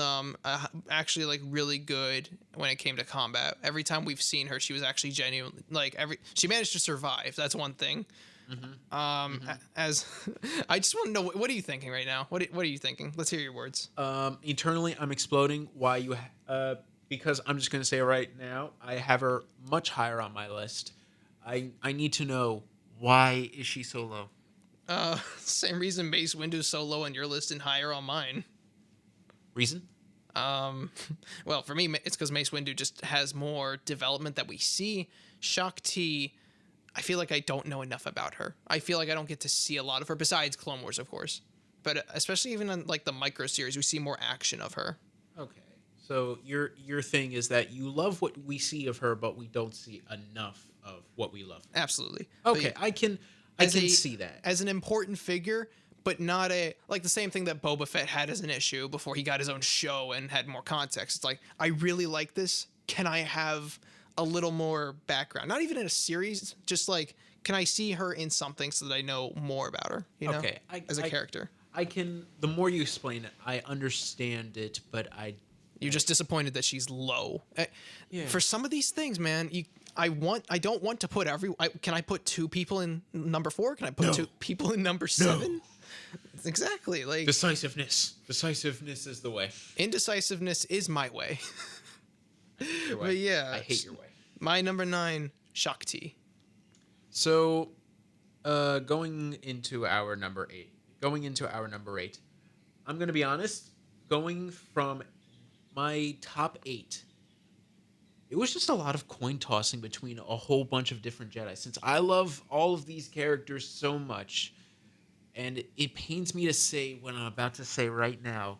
actually like really good when it came to combat. Every time we've seen her, she was actually genuinely she managed to survive. That's one thing. As I just want to know, what are you thinking right now? What are you thinking? Let's hear your words. Eternally, I'm exploding. Why you? Because I'm just going to say right now, I have her much higher on my list. I need to know, why is she so low? Same reason Mace Windu's so low on your list and higher on mine. Reason? Well, for me, it's because Mace Windu just has more development that we see. Shakti I feel like I don't know enough about her. I feel like I don't get to see a lot of her besides Clone Wars, of course. But especially even in like the micro series, we see more action of her. Okay. So your thing is that you love what we see of her, but we don't see enough of what we love. Absolutely. Okay, I can see that. As an important figure, but not like the same thing that Boba Fett had as an issue before he got his own show and had more context. It's like, I really like this. Can I have a little more background? Not even in a series, just like, can I see her in something so that I know more about her, you know, Okay, as a character? The more you explain it, I understand it, but You're just disappointed that she's low. Yeah. For some of these things, man, I don't want to put can I put 2 people in number 4? Can I put 2 people in number 7? Exactly. Like, decisiveness is the way. indecisiveness is my way. Your way. But yeah, I hate your way. My number 9, Shakti. So, going into our number 8, I'm going to be honest, going from my top 8, it was just a lot of coin tossing between a whole bunch of different Jedi. Since I love all of these characters so much, and it pains me to say what I'm about to say right now,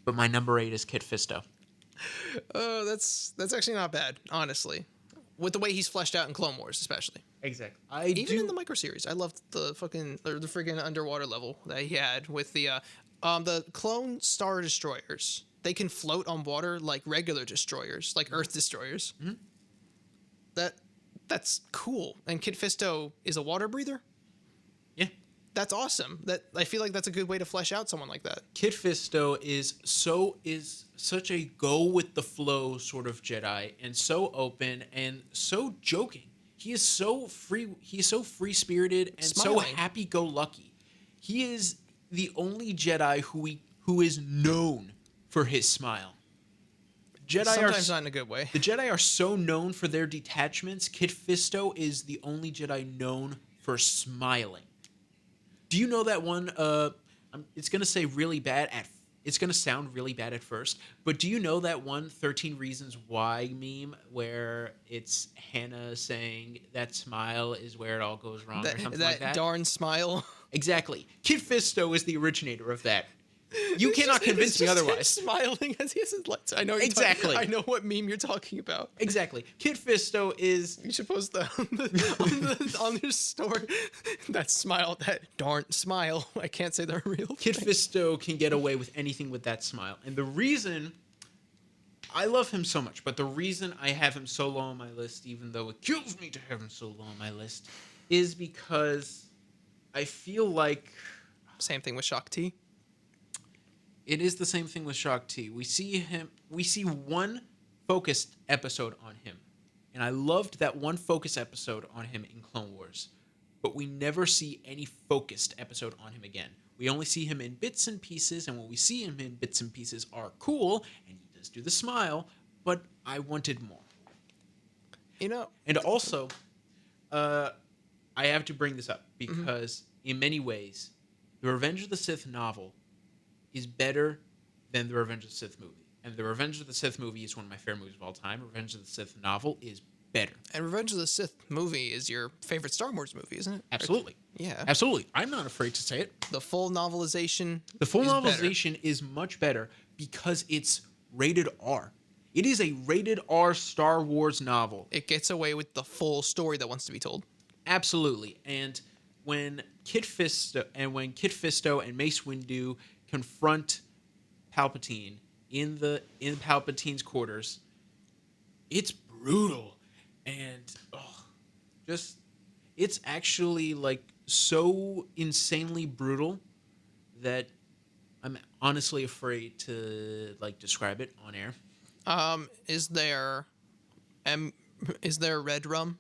but my number 8 is Kit Fisto. Oh, that's actually not bad, honestly. With the way he's fleshed out in Clone Wars, especially. Exactly. Even in the micro series, I loved the freaking underwater level that he had with the clone star destroyers. They can float on water like regular destroyers, like Earth destroyers. Mm-hmm. That's cool. And Kit Fisto is a water breather. Yeah. That's awesome. I feel like that's a good way to flesh out someone like that. Kit Fisto is such a go with the flow sort of Jedi, and so open and so joking. He is so free. He is so free spirited and Smiling. so happy go lucky. He is the only Jedi who is known for his smile. Sometimes not in a good way. The Jedi are so known for their detachments. Kit Fisto is the only Jedi known for smiling. Do you know that one? It's gonna say really bad it's gonna sound really bad at first, but do you know that one 13 Reasons Why meme where it's Hannah saying that smile is where it all goes wrong or something like that? That darn smile. Exactly. Kit Fisto is the originator of that. You cannot convince me otherwise. Smiling as he has his lights. I know exactly. I know what meme you're talking about. Exactly. Kit Fisto is. You should post that on your store. That smile, that darn smile. I can't say they're real. Kit Fisto can get away with anything with that smile, and the reason I love him so much, but the reason I have him so low on my list, even though it kills me to have him so low on my list, is because I feel like same thing with Shakti. It is the same thing with Shakti. We see one focused episode on him. And I loved that one focused episode on him in Clone Wars. But we never see any focused episode on him again. We only see him in bits and pieces, and when we see him in bits and pieces are cool, and he does do the smile, but I wanted more. You know. And also, I have to bring this up because in many ways, the Revenge of the Sith novel is better than the Revenge of the Sith movie. And the Revenge of the Sith movie is one of my favorite movies of all time. Revenge of the Sith novel is better. And Revenge of the Sith movie is your favorite Star Wars movie, isn't it? Absolutely. Yeah. Absolutely. I'm not afraid to say it. The full novelization is much better because it's rated R. It is a rated R Star Wars novel. It gets away with the full story that wants to be told. Absolutely. And when Kit Fisto and Mace Windu confront Palpatine in Palpatine's quarters, it's brutal, and it's actually like so insanely brutal that I'm honestly afraid to like describe it on air. Is there red rum?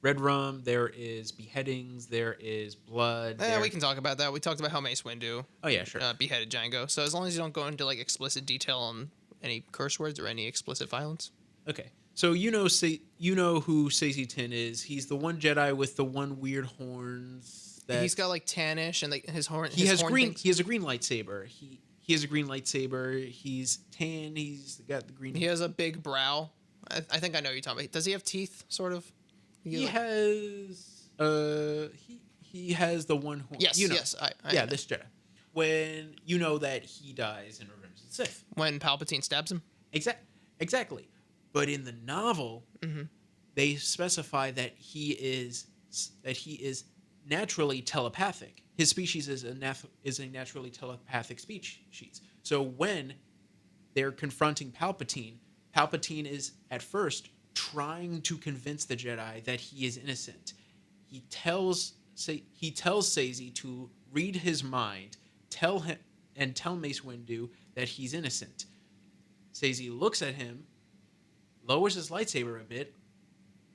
Red rum, there is beheadings, there is blood. We can talk about that. We talked about how Mace Windu beheaded Django. So as long as you don't go into like explicit detail on any curse words or any explicit violence. Okay. So you know who Saesee Tiin is. He's the one Jedi with the one weird horns. He's got like tannish and like his horn. He has a green lightsaber. He has a green lightsaber. He's tan. He's got the green. He has a big brow. I think I know what you're talking about. Does he have teeth? Sort of. He has he has the one horn. Yes, You know. yes, I Yeah, know. this Jedi. When you know that he dies in Revenge of the Sith. When Palpatine stabs him. Exactly. But in the novel, Mm-hmm. they specify that he is naturally telepathic. His species is a naturally telepathic species. So when they're confronting Palpatine, Palpatine is at first trying to convince the Jedi that he is innocent. He tells Sazy to read his mind, tell Mace Windu that he's innocent. Sazy looks at him, lowers his lightsaber a bit,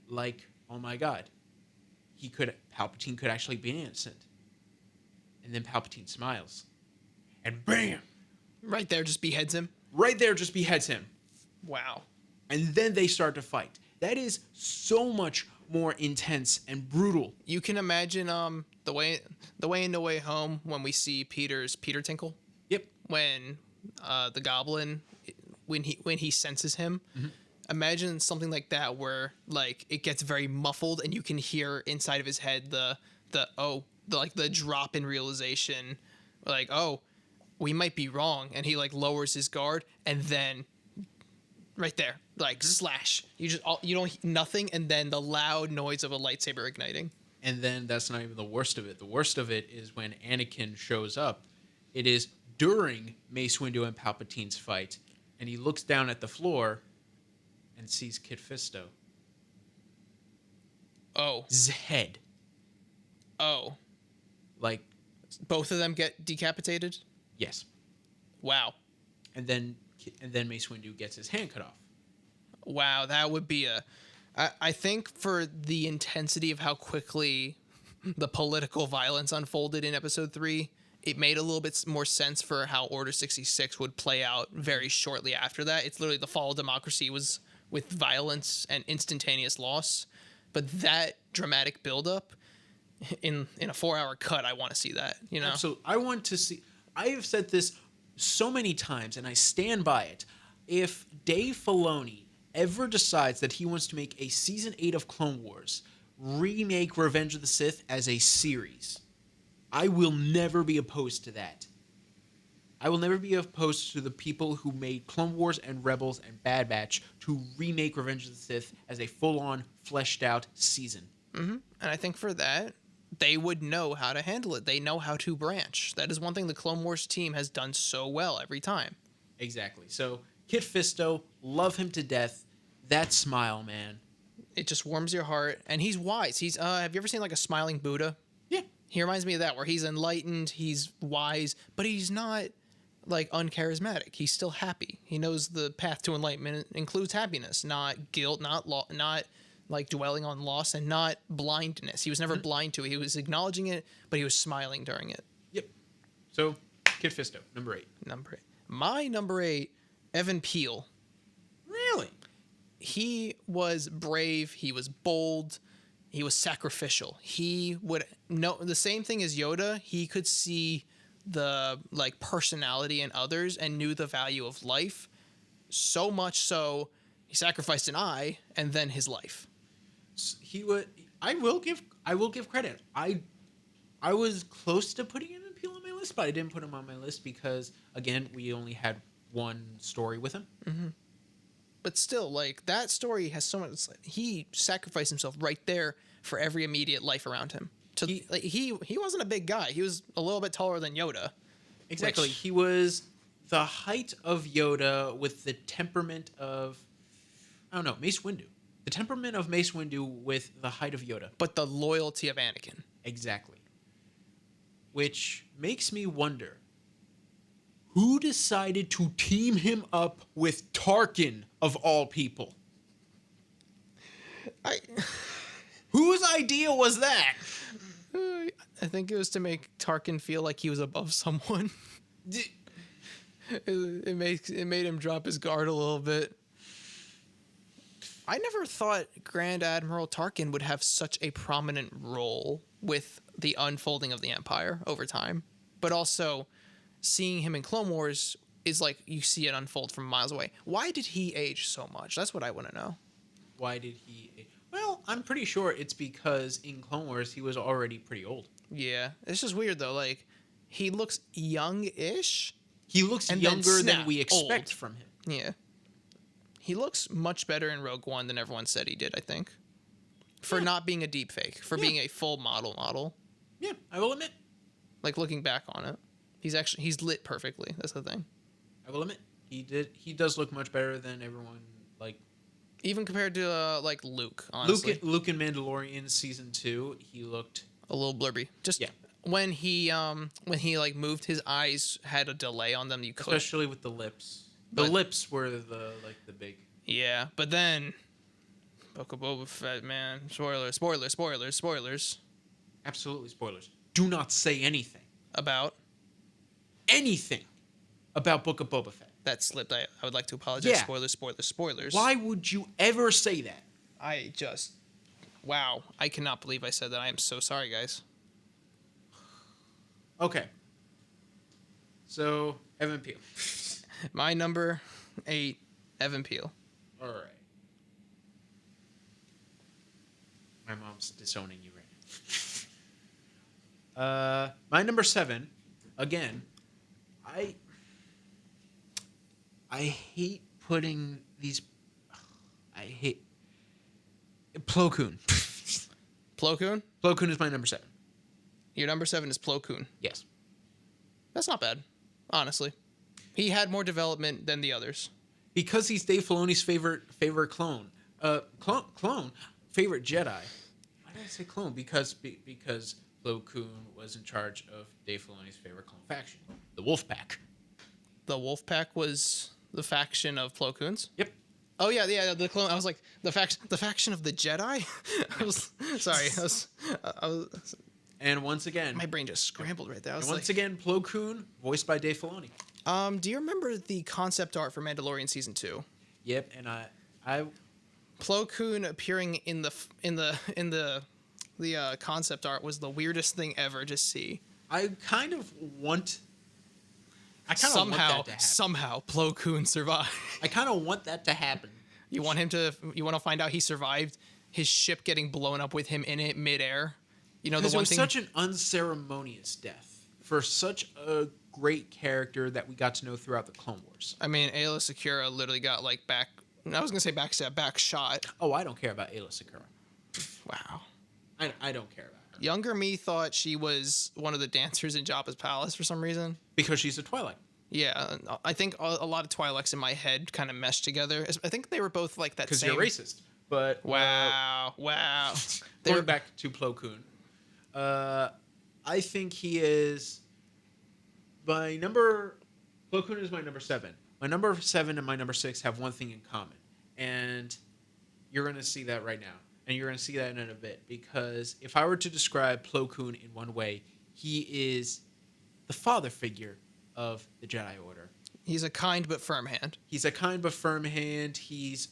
like, oh my god, Palpatine could actually be innocent. And then Palpatine smiles. And bam! Right there, just beheads him. Right there just beheads him. Wow. And then they start to fight. That is so much more intense and brutal. You can imagine the way in No Way Home when we see Peter Tinkle. Yep. When the goblin when he senses him. Mm-hmm. Imagine something like that where like it gets very muffled and you can hear inside of his head the drop in realization, like, oh, we might be wrong, and he like lowers his guard, and then right there, like slash, you don't nothing, and then the loud noise of a lightsaber igniting. And then that's not even the worst of it. The worst of it is when Anakin shows up. It is during Mace Windu and Palpatine's fight, and he looks down at the floor and sees Kit Fisto. Oh. His head. Oh. Like, both of them get decapitated? yes. Wow. And then Mace Windu gets his hand cut off. Wow, that would be I think for the intensity of how quickly the political violence unfolded in episode 3, it made a little bit more sense for how Order 66 would play out very shortly after that. It's literally the fall of democracy was with violence and instantaneous loss. But that dramatic buildup in a 4-hour cut, I want to see that, you know? Absolutely. I want to see. I have said this so many times, and I stand by it. If Dave Filoni ever decides that he wants to make a season 8 of Clone Wars, remake Revenge of the Sith as a series, I will never be opposed to that. I will never be opposed to the people who made Clone Wars and Rebels and Bad Batch to remake Revenge of the Sith as a full-on, fleshed-out season. Mm-hmm. And I think for that, they would know how to handle it. They know how to branch. That is one thing the Clone Wars team has done so well every time. Exactly. So, Kit Fisto, love him to death. That smile, man. It just warms your heart. And he's wise. He's have you ever seen like a smiling Buddha? Yeah. He reminds me of that, where he's enlightened, he's wise, but he's not like uncharismatic. He's still happy. He knows the path to enlightenment includes happiness, not guilt, not like dwelling on loss, and not blindness. He was never blind to it. He was acknowledging it, but he was smiling during it. Yep. So, Kit Fisto, number 8. Number 8. My number 8, Evan Peel. Really? He was brave. He was bold. He was sacrificial. He would know the same thing as Yoda. He could see the like personality in others and knew the value of life. So much so, he sacrificed an eye and then his life. He would. I will give credit. I was close to putting Evan Peel on my list, but I didn't put him on my list because, again, we only had one story with him. Mm-hmm. But still, like, that story has so much. He sacrificed himself right there for every immediate life around him. He wasn't a big guy. He was a little bit taller than Yoda. Exactly. He was the height of Yoda with the temperament of, I don't know, Mace Windu. The temperament of Mace Windu with the height of Yoda. But the loyalty of Anakin. Exactly. Which makes me wonder, who decided to team him up with Tarkin, of all people? Whose idea was that? I think it was to make Tarkin feel like he was above someone. It made him drop his guard a little bit. I never thought Grand Admiral Tarkin would have such a prominent role with the unfolding of the Empire over time. But also, seeing him in Clone Wars is like you see it unfold from miles away. Why did he age so much? That's what I want to know. Why did he... Well, I'm pretty sure it's because in Clone Wars he was already pretty old. Yeah, it's just weird though. Like, he looks young-ish. He looks And then younger than snap, we expect old. from him. Yeah, he looks much better in Rogue One than everyone said he did. I think, for Yeah. not being a deep fake, for Yeah. being a full model. Yeah, I will admit. Like, looking back on it, he's lit perfectly. That's the thing. I will admit. He does look much better than everyone like Even compared to like Luke, honestly, Luke in Mandalorian season 2, he looked a little blurby. Just Yeah. when he like moved, his eyes had a delay on them. You could, especially with the lips. The But- lips were the big. yeah. But then, Book of Boba Fett, man, spoilers Absolutely spoilers. Do not say anything about about Book of Boba Fett. that slipped. I would like to apologize. Yeah. Spoilers. Why would you ever say that? Wow, I cannot believe I said that. I am so sorry, guys. Okay. So, Evan Peel. My number 8, Evan Peel. All right. My mom's disowning you right now. My number 7, again, I hate putting these. I hate Plo Koon. Plo Koon? Plo Koon is my number 7. Your number 7 is Plo Koon. Yes. That's not bad, honestly. He had more development than the others. Because he's Dave Filoni's favorite clone. Clone favorite Jedi. Why did I say clone? Because Plo Koon was in charge of Dave Filoni's favorite clone faction, the Wolfpack. The Wolfpack was the faction of Plo Koons? Yep. Oh yeah, the clone. I was like, the faction of the Jedi? I was sorry. I was And once again, my brain just scrambled right there. I was once again, Plo Koon voiced by Dave Filoni. do you remember the concept art for Mandalorian season 2? Yep, and I Plo Koon appearing in the concept art was the weirdest thing ever to see. I kind of want. I kind of want that to happen. Somehow, Plo Koon survived. I kind of want that to happen. You want to find out he survived his ship getting blown up with him in it midair. You know, the Because it one was thing. such an unceremonious death for such a great character that we got to know throughout the Clone Wars. I mean, Ayla Secura literally got like back. I was gonna say backstab, back shot. Oh, I don't care about Ayla Secura. Wow. I don't care about her. Younger me thought she was one of the dancers in Jabba's palace for some reason. Because she's a Twilight. Yeah, I think a lot of Twi'leks in my head kind of meshed together. I think they were both like that. Because Same. you're racist. But Wow. going back to Plo Koon, I think he is Plo Koon is my number 7. My number 7 and my number 6 have one thing in common, and you're going to see that right now, and you're going to see that in a bit. Because if I were to describe Plo Koon in one way, he is the father figure of the Jedi Order. He's a kind but firm hand. He's a kind but firm hand. He's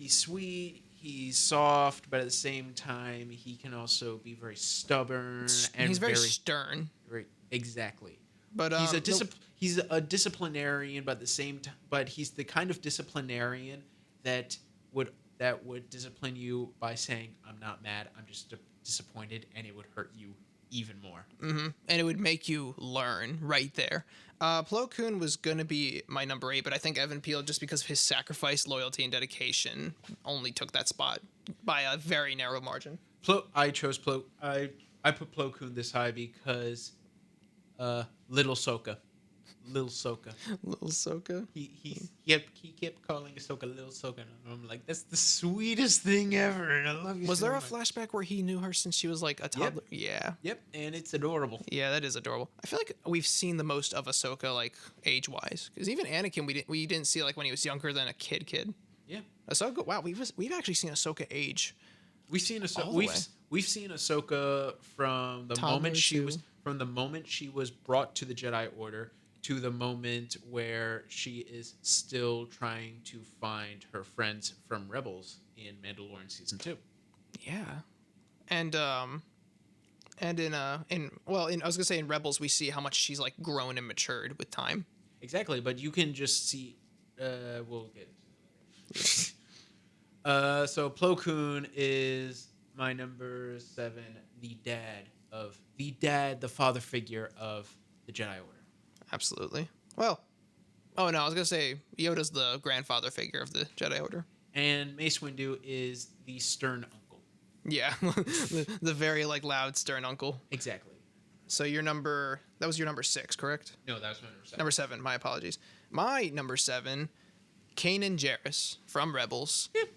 sweet. He's soft, but at the same time, he can also be very stubborn and He's very stern. Exactly. But he's a disciplinarian, but at the same time, but he's the kind of disciplinarian that would discipline you by saying, "I'm not mad. I'm just disappointed," and it would hurt you even more. and it would make you learn right there. Plo Koon was going to be my number 8, but I think Evan Peel, just because of his sacrifice, loyalty, and dedication, only took that spot by a very narrow margin. I chose Plo. I put Plo Koon this high because Little Ahsoka. Little Ahsoka. He kept calling Ahsoka Little Ahsoka, and I'm like, that's the sweetest thing ever, and I love you. Was so there a much. flashback where he knew her since she was like a toddler? Yeah. Yep, and it's adorable. Yeah, that is adorable. I feel like we've seen the most of Ahsoka, like, age-wise. Because even Anakin, we didn't see, like, when he was younger than a kid. Yeah, Ahsoka, wow, we've actually seen Ahsoka age. we've seen All Ahsoka. the way. We've seen Ahsoka from the Toddler moment she was brought to the Jedi Order to the moment where she is still trying to find her friends from Rebels in Mandalorian season 2. Yeah. And I was gonna say in Rebels we see how much she's like grown and matured with time. Exactly, but you can just see. We'll get. So Plo Koon is my number 7, the father figure of the Jedi Order. Absolutely. Well, oh no, I was gonna say Yoda's the grandfather figure of the Jedi Order. And Mace Windu is the stern uncle. Yeah, the very like loud stern uncle. Exactly. So that was your number 6, correct? No, that was my number 7. Number 7. My apologies. My number 7, Kanan Jarrus from Rebels. Yep.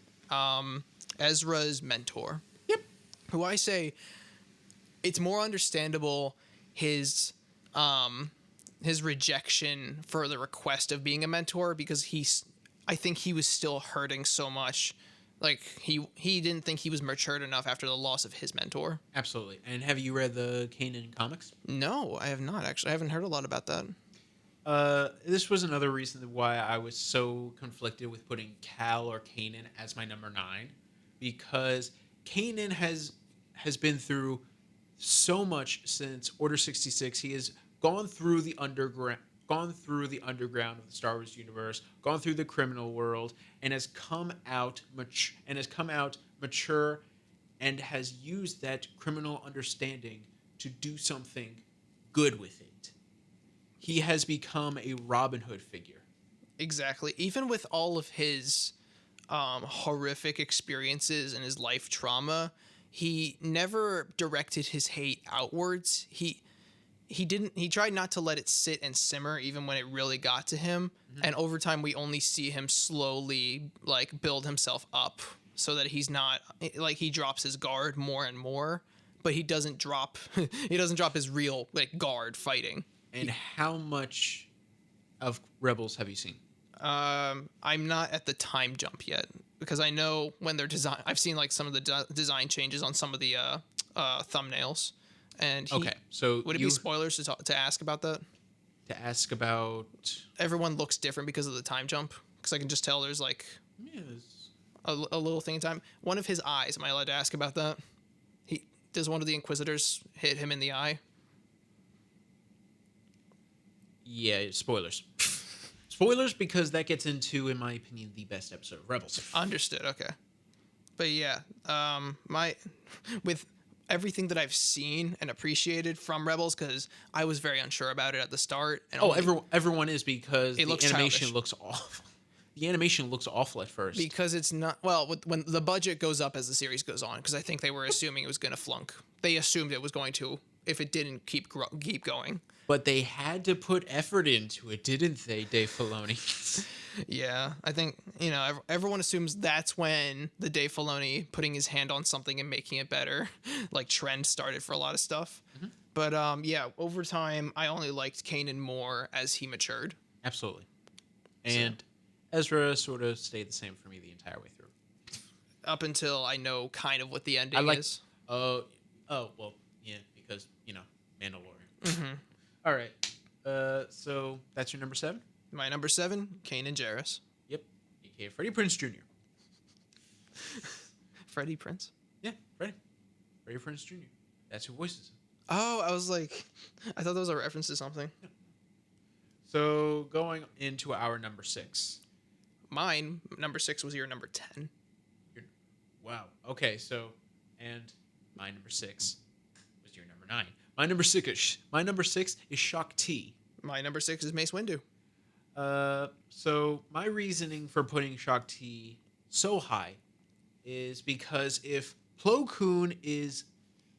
Ezra's mentor. Yep. Who I say it's more understandable his rejection for the request of being a mentor because I think he was still hurting so much. Like he didn't think he was matured enough after the loss of his mentor. Absolutely. And have you read the Kanan comics? No, I have not actually. I haven't heard a lot about that. This was another reason why I was so conflicted with putting Cal or Kanan as my number 9, because Kanan has been through so much since Order 66. He has gone through the underground of the Star Wars universe, gone through the criminal world, and has come out mature, and has used that criminal understanding to do something good with it. He has become a Robin Hood figure. Exactly. Even with all of his horrific experiences and his life trauma, he never directed his hate outwards. He tried not to let it sit and simmer even when it really got to him. Mm-hmm. And over time we only see him slowly like build himself up so that he's not like he drops his guard more and more, but he doesn't drop his real like guard fighting. And how much of Rebels have you seen? I'm not at the time jump yet because I know when they're design. I've seen like some of the design changes on some of the thumbnails. And okay, so would it be spoilers to ask about that? To ask about everyone looks different because of the time jump. Because I can just tell there's like a little thing in time. One of his eyes. Am I allowed to ask about that? Does one of the Inquisitors hit him in the eye? Yeah, spoilers. Spoilers, because that gets into, in my opinion, the best episode of Rebels. Understood. Okay, but yeah, with everything that I've seen and appreciated from Rebels, because I was very unsure about it at the start. And everyone is, because the animation childish. Looks awful. The animation looks awful at first. Because it's not when the budget goes up as the series goes on. Because I think they were assuming it was going to flunk. They assumed it was going to if it didn't keep going. But they had to put effort into it, didn't they, Dave Filoni? Yeah, I think, everyone assumes that's when the Dave Filoni putting his hand on something and making it better, like, trend started for a lot of stuff. Mm-hmm. But, yeah, over time, I only liked Kanan more as he matured. Absolutely. And Ezra sort of stayed the same for me the entire way through. Up until I know kind of what the ending is. Well, yeah, because, Mandalorian. Mm-hmm. All right. So that's your number 7? My number 7, Kanan Jarrus. Yep. A.k.a. Freddie Prinze Jr. Freddie Prinze? Yeah, Freddie Prinze Jr. That's who voices him. Oh, I was like, I thought that was a reference to something. Yeah. So going into our number 6. Mine, number 6 was your number 10. Wow. Okay, so, and my number 6 was your number 9. My number 6 is Shaak Ti. My number 6 is Mace Windu. So my reasoning for putting Shaak Ti so high is because if Plo Koon is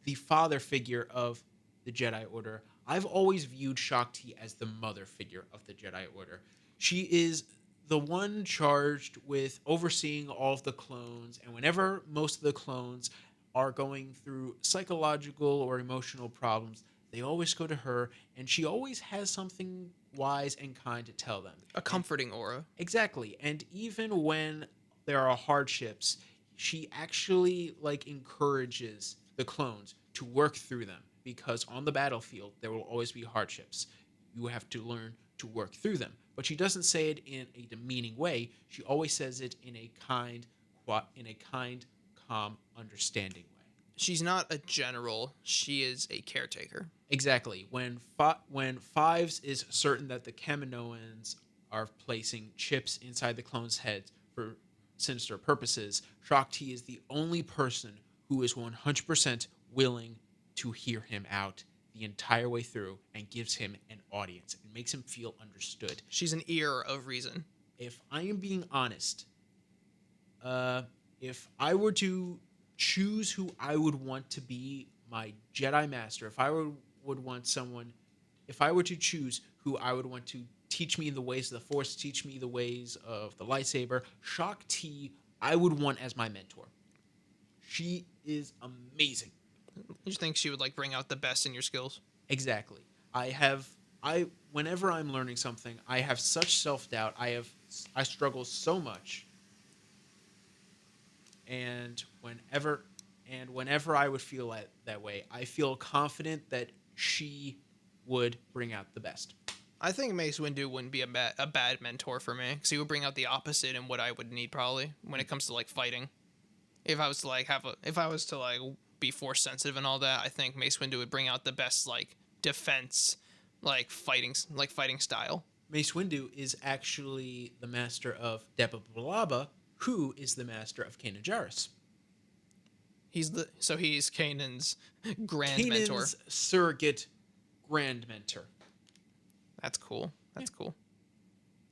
the father figure of the Jedi Order, I've always viewed Shaak Ti as the mother figure of the Jedi Order. She is the one charged with overseeing all of the clones, and whenever most of the clones are going through psychological or emotional problems, they always go to her, and she always has something wise and kind to tell them. A comforting aura. Exactly. And even when there are hardships, she actually encourages the clones to work through them, because on the battlefield there will always be hardships. You have to learn to work through them. But she doesn't say it in a demeaning way. She always says it in a kind, calm, understanding way. She's not a general. She is a caretaker. Exactly. When Fives is certain that the Kaminoans are placing chips inside the clones' heads for sinister purposes, Shaak Ti is the only person who is 100% willing to hear him out the entire way through and gives him an audience and makes him feel understood. She's an ear of reason. If I am being honest, if I were to choose who I would want to be my Jedi Master, if I were to choose who I would want to teach me the ways of the Force, teach me the ways of the lightsaber, Shaak Ti, I would want as my mentor. She is amazing. You think she would like bring out the best in your skills? Exactly. Whenever I'm learning something, I have such self-doubt. I struggle so much. And whenever I would feel that way, I feel confident that she would bring out the best. I think Mace Windu wouldn't be a bad mentor for me, because he would bring out the opposite in what I would need probably when it comes to like fighting. If I was to be force sensitive and all that, I think Mace Windu would bring out the best like defense, like fighting style. Mace Windu is actually the master of Deba Balaba, who is the master of Kanan Jarrus. He's Kanan's mentor. Kanan's surrogate grand mentor. That's cool. Cool.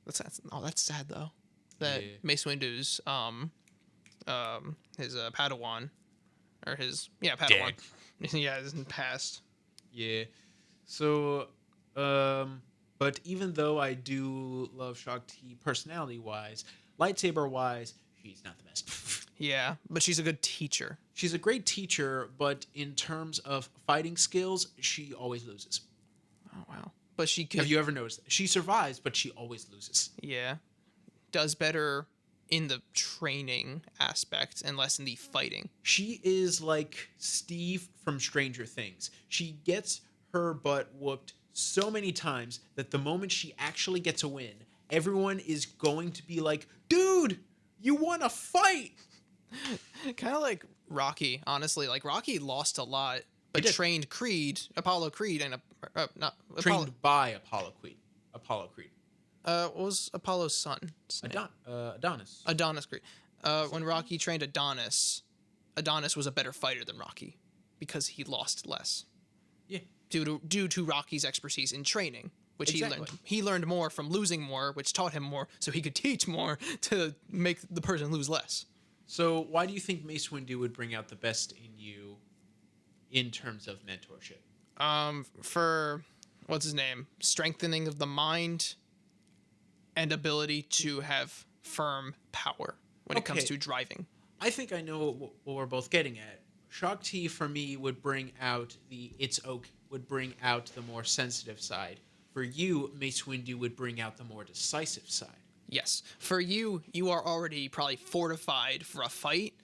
That's sad though. That Mace Windu's his Padawan, or his Padawan, his past. Yeah. So, but even though I do love Shaak Ti personality wise, lightsaber wise, she's not the best. Yeah, but she's a good teacher. She's a great teacher, but in terms of fighting skills, she always loses. Oh wow. But she could. Have you ever noticed that? She survives, but she always loses. Yeah. Does better in the training aspect and less in the fighting. She is like Steve from Stranger Things. She gets her butt whooped so many times that the moment she actually gets a win, everyone is going to be like, dude, you won a fight. Kind of like Rocky, honestly. Like Rocky lost a lot, but trained Apollo Creed, and by Apollo Creed. What was Apollo's son? Adonis. Adonis Creed. When Rocky trained Adonis was a better fighter than Rocky because he lost less. Yeah. Due to Rocky's expertise in training, which he learned more from losing more, which taught him more, so he could teach more to make the person lose less. So why do you think Mace Windu would bring out the best in you in terms of mentorship? For what's his name? Strengthening of the mind and ability to have firm power when it comes to driving. I think I know what we're both getting at. Shaak Ti for me would bring out would bring out the more sensitive side. For you, Mace Windu would bring out the more decisive side. Yes. For you are already probably fortified for a fight.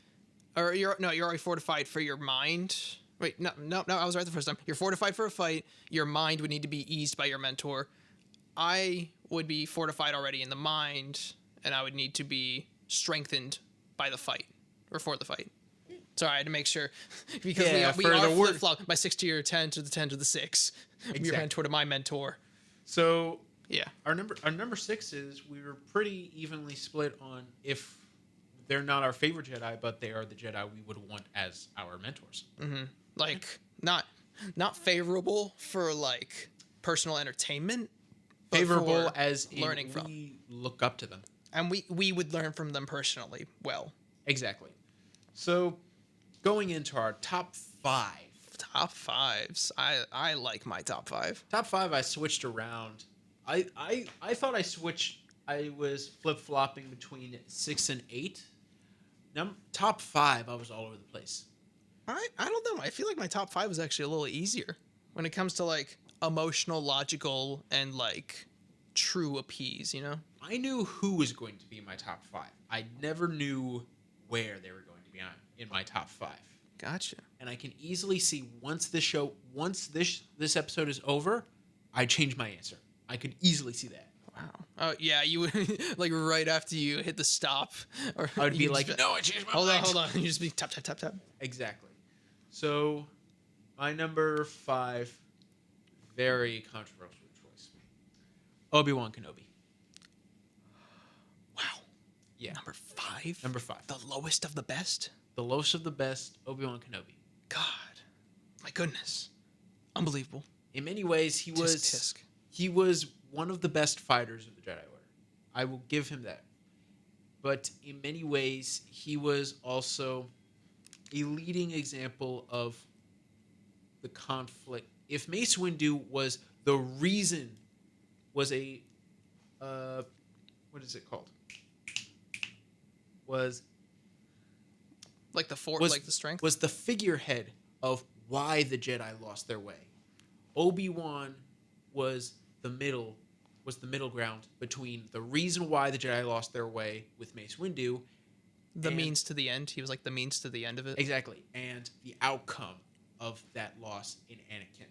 Or you're already fortified for your mind. Wait, no, I was right the first time. You're fortified for a fight. Your mind would need to be eased by your mentor. I would be fortified already in the mind, and I would need to be strengthened by the fight, or for the fight. Sorry, I had to make sure, because we are flip-flop by 6 to your 10 to the 10 to the 6. Exactly. Your mentor to my mentor. So yeah, our number 6 is we were pretty evenly split on if they're not our favorite Jedi, but they are the Jedi we would want as our mentors. Mm-hmm. Like not favorable for like personal entertainment. Favorable as learning from. We look up to them, and we would learn from them personally. Well, exactly. So, going into our top 5. Top 5s. I like my top 5. Top 5. I switched around. I thought I switched. I was flip flopping between 6 and 8. Top 5. I was all over the place. I don't know. I feel like my top 5 was actually a little easier when it comes to like emotional, logical, and like true appease, you know? I knew who was going to be my top 5. I never knew where they were going to be in my top 5. Gotcha. And I can easily see once this episode is over, I change my answer. I could easily see that. Wow. Oh yeah, you would like right after you hit the stop, or I would be like, "No, I changed my mind." Hold on. You just be tap. Exactly. So, my number 5, very controversial choice. Obi-Wan Kenobi. Wow. Yeah. Number 5? Number 5. The lowest of the best? The lowest of the best, Obi-Wan Kenobi. God. My goodness. Unbelievable. In many ways, he was Tisk. he was one of the best fighters of the Jedi Order. I will give him that. But in many ways, he was also a leading example of the conflict. If Mace Windu was the reason, was a, what is it called? Was Like the force, was like the strength? was the figurehead of why the Jedi lost their way. Obi-Wan was the middle ground between the reason why the Jedi lost their way with Mace Windu, The means to the end. He was like the means to the end of it. exactly, and the outcome of that loss in Anakin.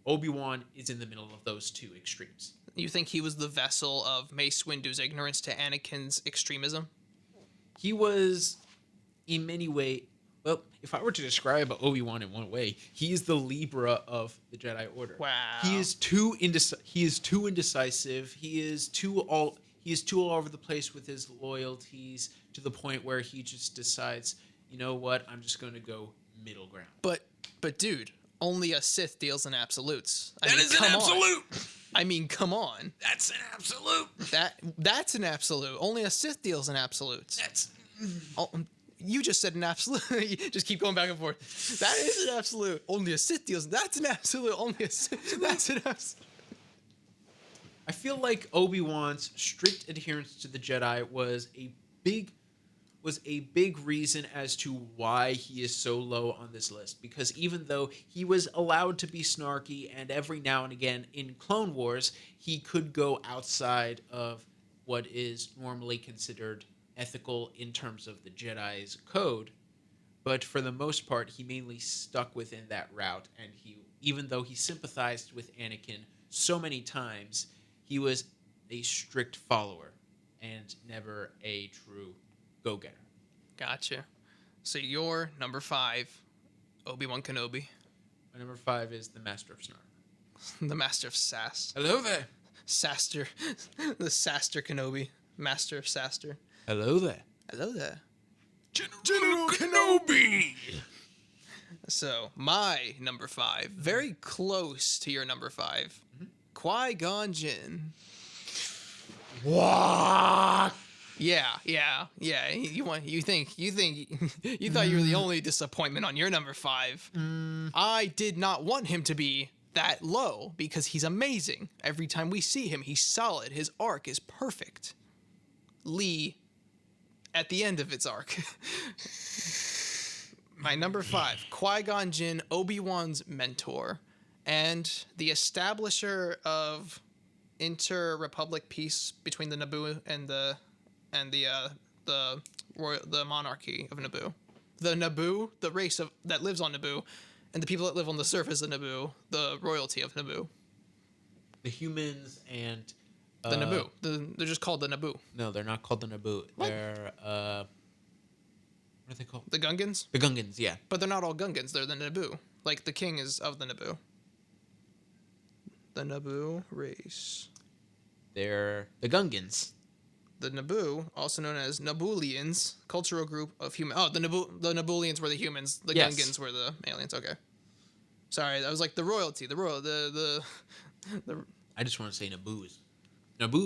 Obi-Wan is in the middle of those two extremes. You think he was the vessel of Mace Windu's ignorance to Anakin's extremism? He was, in many ways, well, if I were to describe Obi-Wan in one way, he is the Libra of the Jedi Order. Wow. He is too indecisive. He is too all over the place with his loyalties, to the point where he just decides, you know what, I'm just going to go middle ground. But dude, only a Sith deals in absolutes. That is an absolute. I mean, come on. That's an absolute. That's an absolute. Only a Sith deals in absolutes. That's. Oh, you just said an absolute. You just keep going back and forth. That is an absolute. Only a Sith deals. That's an absolute. Only a Sith. That's an absolute. I feel like Obi-Wan's strict adherence to the Jedi was a big reason as to why he is so low on this list. Because even though he was allowed to be snarky, and every now and again in Clone Wars, he could go outside of what is normally considered ethical in terms of the Jedi's code, but for the most part, he mainly stuck within that route. And even though he sympathized with Anakin so many times, he was a strict follower and never a true go-getter. Gotcha. So your number 5, Obi-Wan Kenobi. My number 5 is the Master of Snark. The Master of Sass. Hello there. Saster. The Saster Kenobi. Master of Saster. Hello there. Hello there. General Kenobi. So, my number 5, very close to your number 5, Qui-Gon Jinn. What? Yeah. You thought you were the only disappointment on your number 5. I did not want him to be that low because he's amazing. Every time we see him, he's solid. His arc is perfect. Lee, at the end of its arc. My number 5, Qui-Gon Jinn, Obi-Wan's mentor, and the establisher of inter-republic peace between the Naboo and the monarchy of Naboo. The Naboo, the race that lives on Naboo, and the people that live on the surface of Naboo, the royalty of Naboo. The humans and The Naboo. They're just called the Naboo. No, they're not called the Naboo. What? They're what are they called? The Gungans? The Gungans, yeah. But they're not all Gungans. They're the Naboo. Like, the king is of the Naboo. The Naboo race. They're the Gungans. The Naboo, also known as Nabulians, cultural group of human. Oh, the Nabulians were the humans. The Yes. Gungans were the aliens. Okay. Sorry, that was like the royalty. The I just want to say Naboo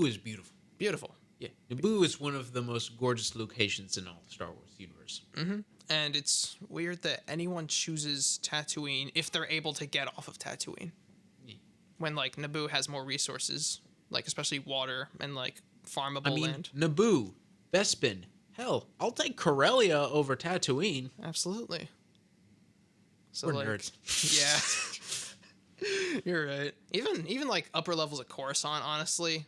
is beautiful. beautiful. Yeah, Naboo is one of the most gorgeous locations in all the Star Wars universe. Mm-hmm. And it's weird that anyone chooses Tatooine if they're able to get off of Tatooine. Yeah. When, like, Naboo has more resources, like, especially water and, like, farmable land. Naboo, Bespin, hell, I'll take Corellia over Tatooine. Absolutely. So, We're like, nerds. Yeah. You're right. Even, like, upper levels of Coruscant, honestly.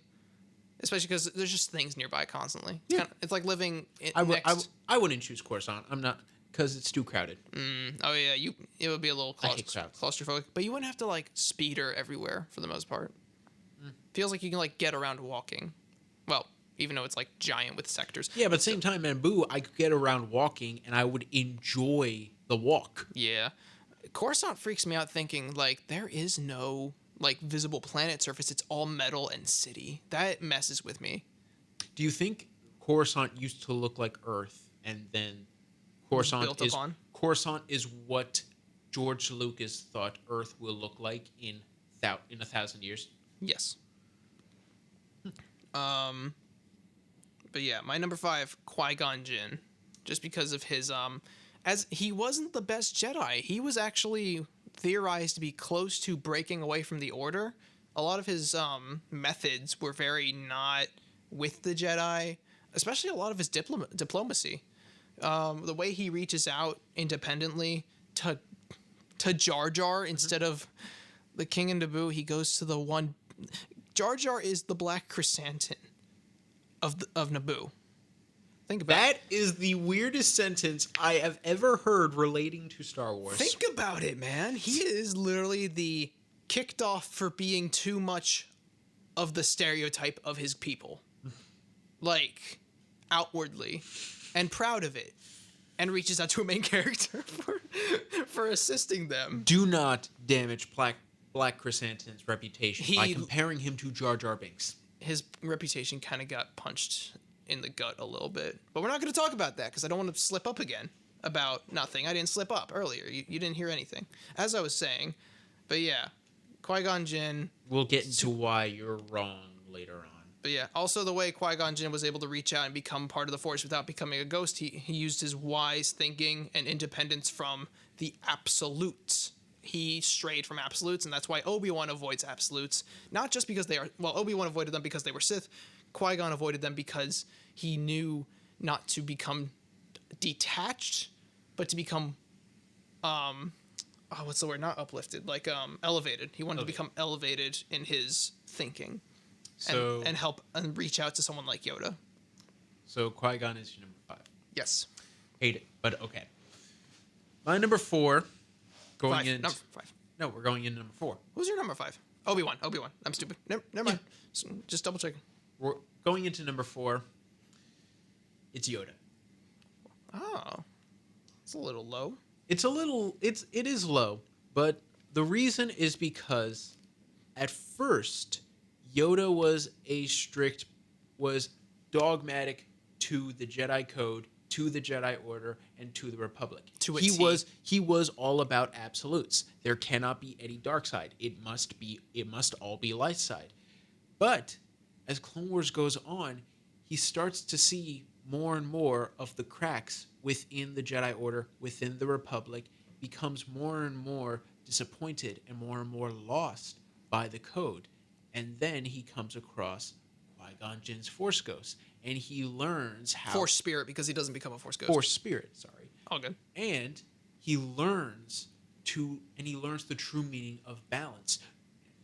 Especially because there's just things nearby constantly. Yeah. It's like living I next... I wouldn't choose Coruscant. I'm not, because it's too crowded. Oh, yeah. It would be a little I hate crowds. claustrophobic. But you wouldn't have to, like, speeder everywhere for the most part. Feels like you can, like, get around walking. Well, even though it's, like, giant with sectors. Yeah, but at the same time, Naboo, I could get around walking, and I would enjoy the walk. Yeah. Coruscant freaks me out thinking, like, there is no, like, visible planet surface. It's all metal and city. That messes with me. Do you think Coruscant used to look like Earth, and then Built upon. Coruscant is what George Lucas thought Earth will look like in 1,000 years. Yes. But yeah, my number 5, Qui-Gon Jinn, just because of his as he wasn't the best Jedi. He was actually theorized to be close to breaking away from the Order. A lot of his methods were very not with the Jedi, especially a lot of his diplomacy. The way he reaches out independently to Jar Jar instead of the King and Naboo, he goes to the one. Jar Jar is the black chrysanthemum of Naboo. Think about That is the weirdest sentence I have ever heard relating to Star Wars. Think about it, man. He is literally the kicked off for being too much of the stereotype of his people. Like, outwardly. And proud of it. And reaches out to a main character for assisting them. Do not damage Black Chrysanthemum's reputation by comparing him to Jar Jar Binks. His reputation kind of got punched in the gut a little bit. But we're not going to talk about that because I don't want to slip up again about nothing. I didn't slip up earlier. You didn't hear anything. As I was saying. But yeah, Qui-Gon Jinn. We'll get into why you're wrong later on. But yeah, also the way Qui-Gon Jinn was able to reach out and become part of the Force without becoming a ghost, he used his wise thinking and independence from the absolutes. He strayed from absolutes, and that's why Obi-Wan avoids absolutes. Not just because they are... Well, Obi-Wan avoided them because they were Sith. Qui-Gon avoided them because he knew not to become detached, but to become... what's the word? Not uplifted. Like, elevated. He wanted to become elevated in his thinking. So, and help and reach out to someone like Yoda. So Qui-Gon is your number 5. Yes. Hate it, but okay. My number 4... Number 5. No, we're going into number 4. Who's your number 5? Obi-Wan. I'm stupid. Never mind. Yeah. Just double checking. We're going into number 4. It's Yoda. Oh. It's a little low. It is low, but the reason is because at first Yoda was dogmatic to the Jedi Code, to the Jedi Order, and to the Republic. He was all about absolutes. There cannot be any dark side. It must all be light side. But as Clone Wars goes on, he starts to see more and more of the cracks within the Jedi Order, within the Republic, becomes more and more disappointed and more lost by the code. And then he comes across Qui-Gon Jinn's Force Ghost, and he learns how... Force Spirit, because he doesn't become a Force Ghost. Force Spirit, sorry. All good. And he learns the true meaning of balance.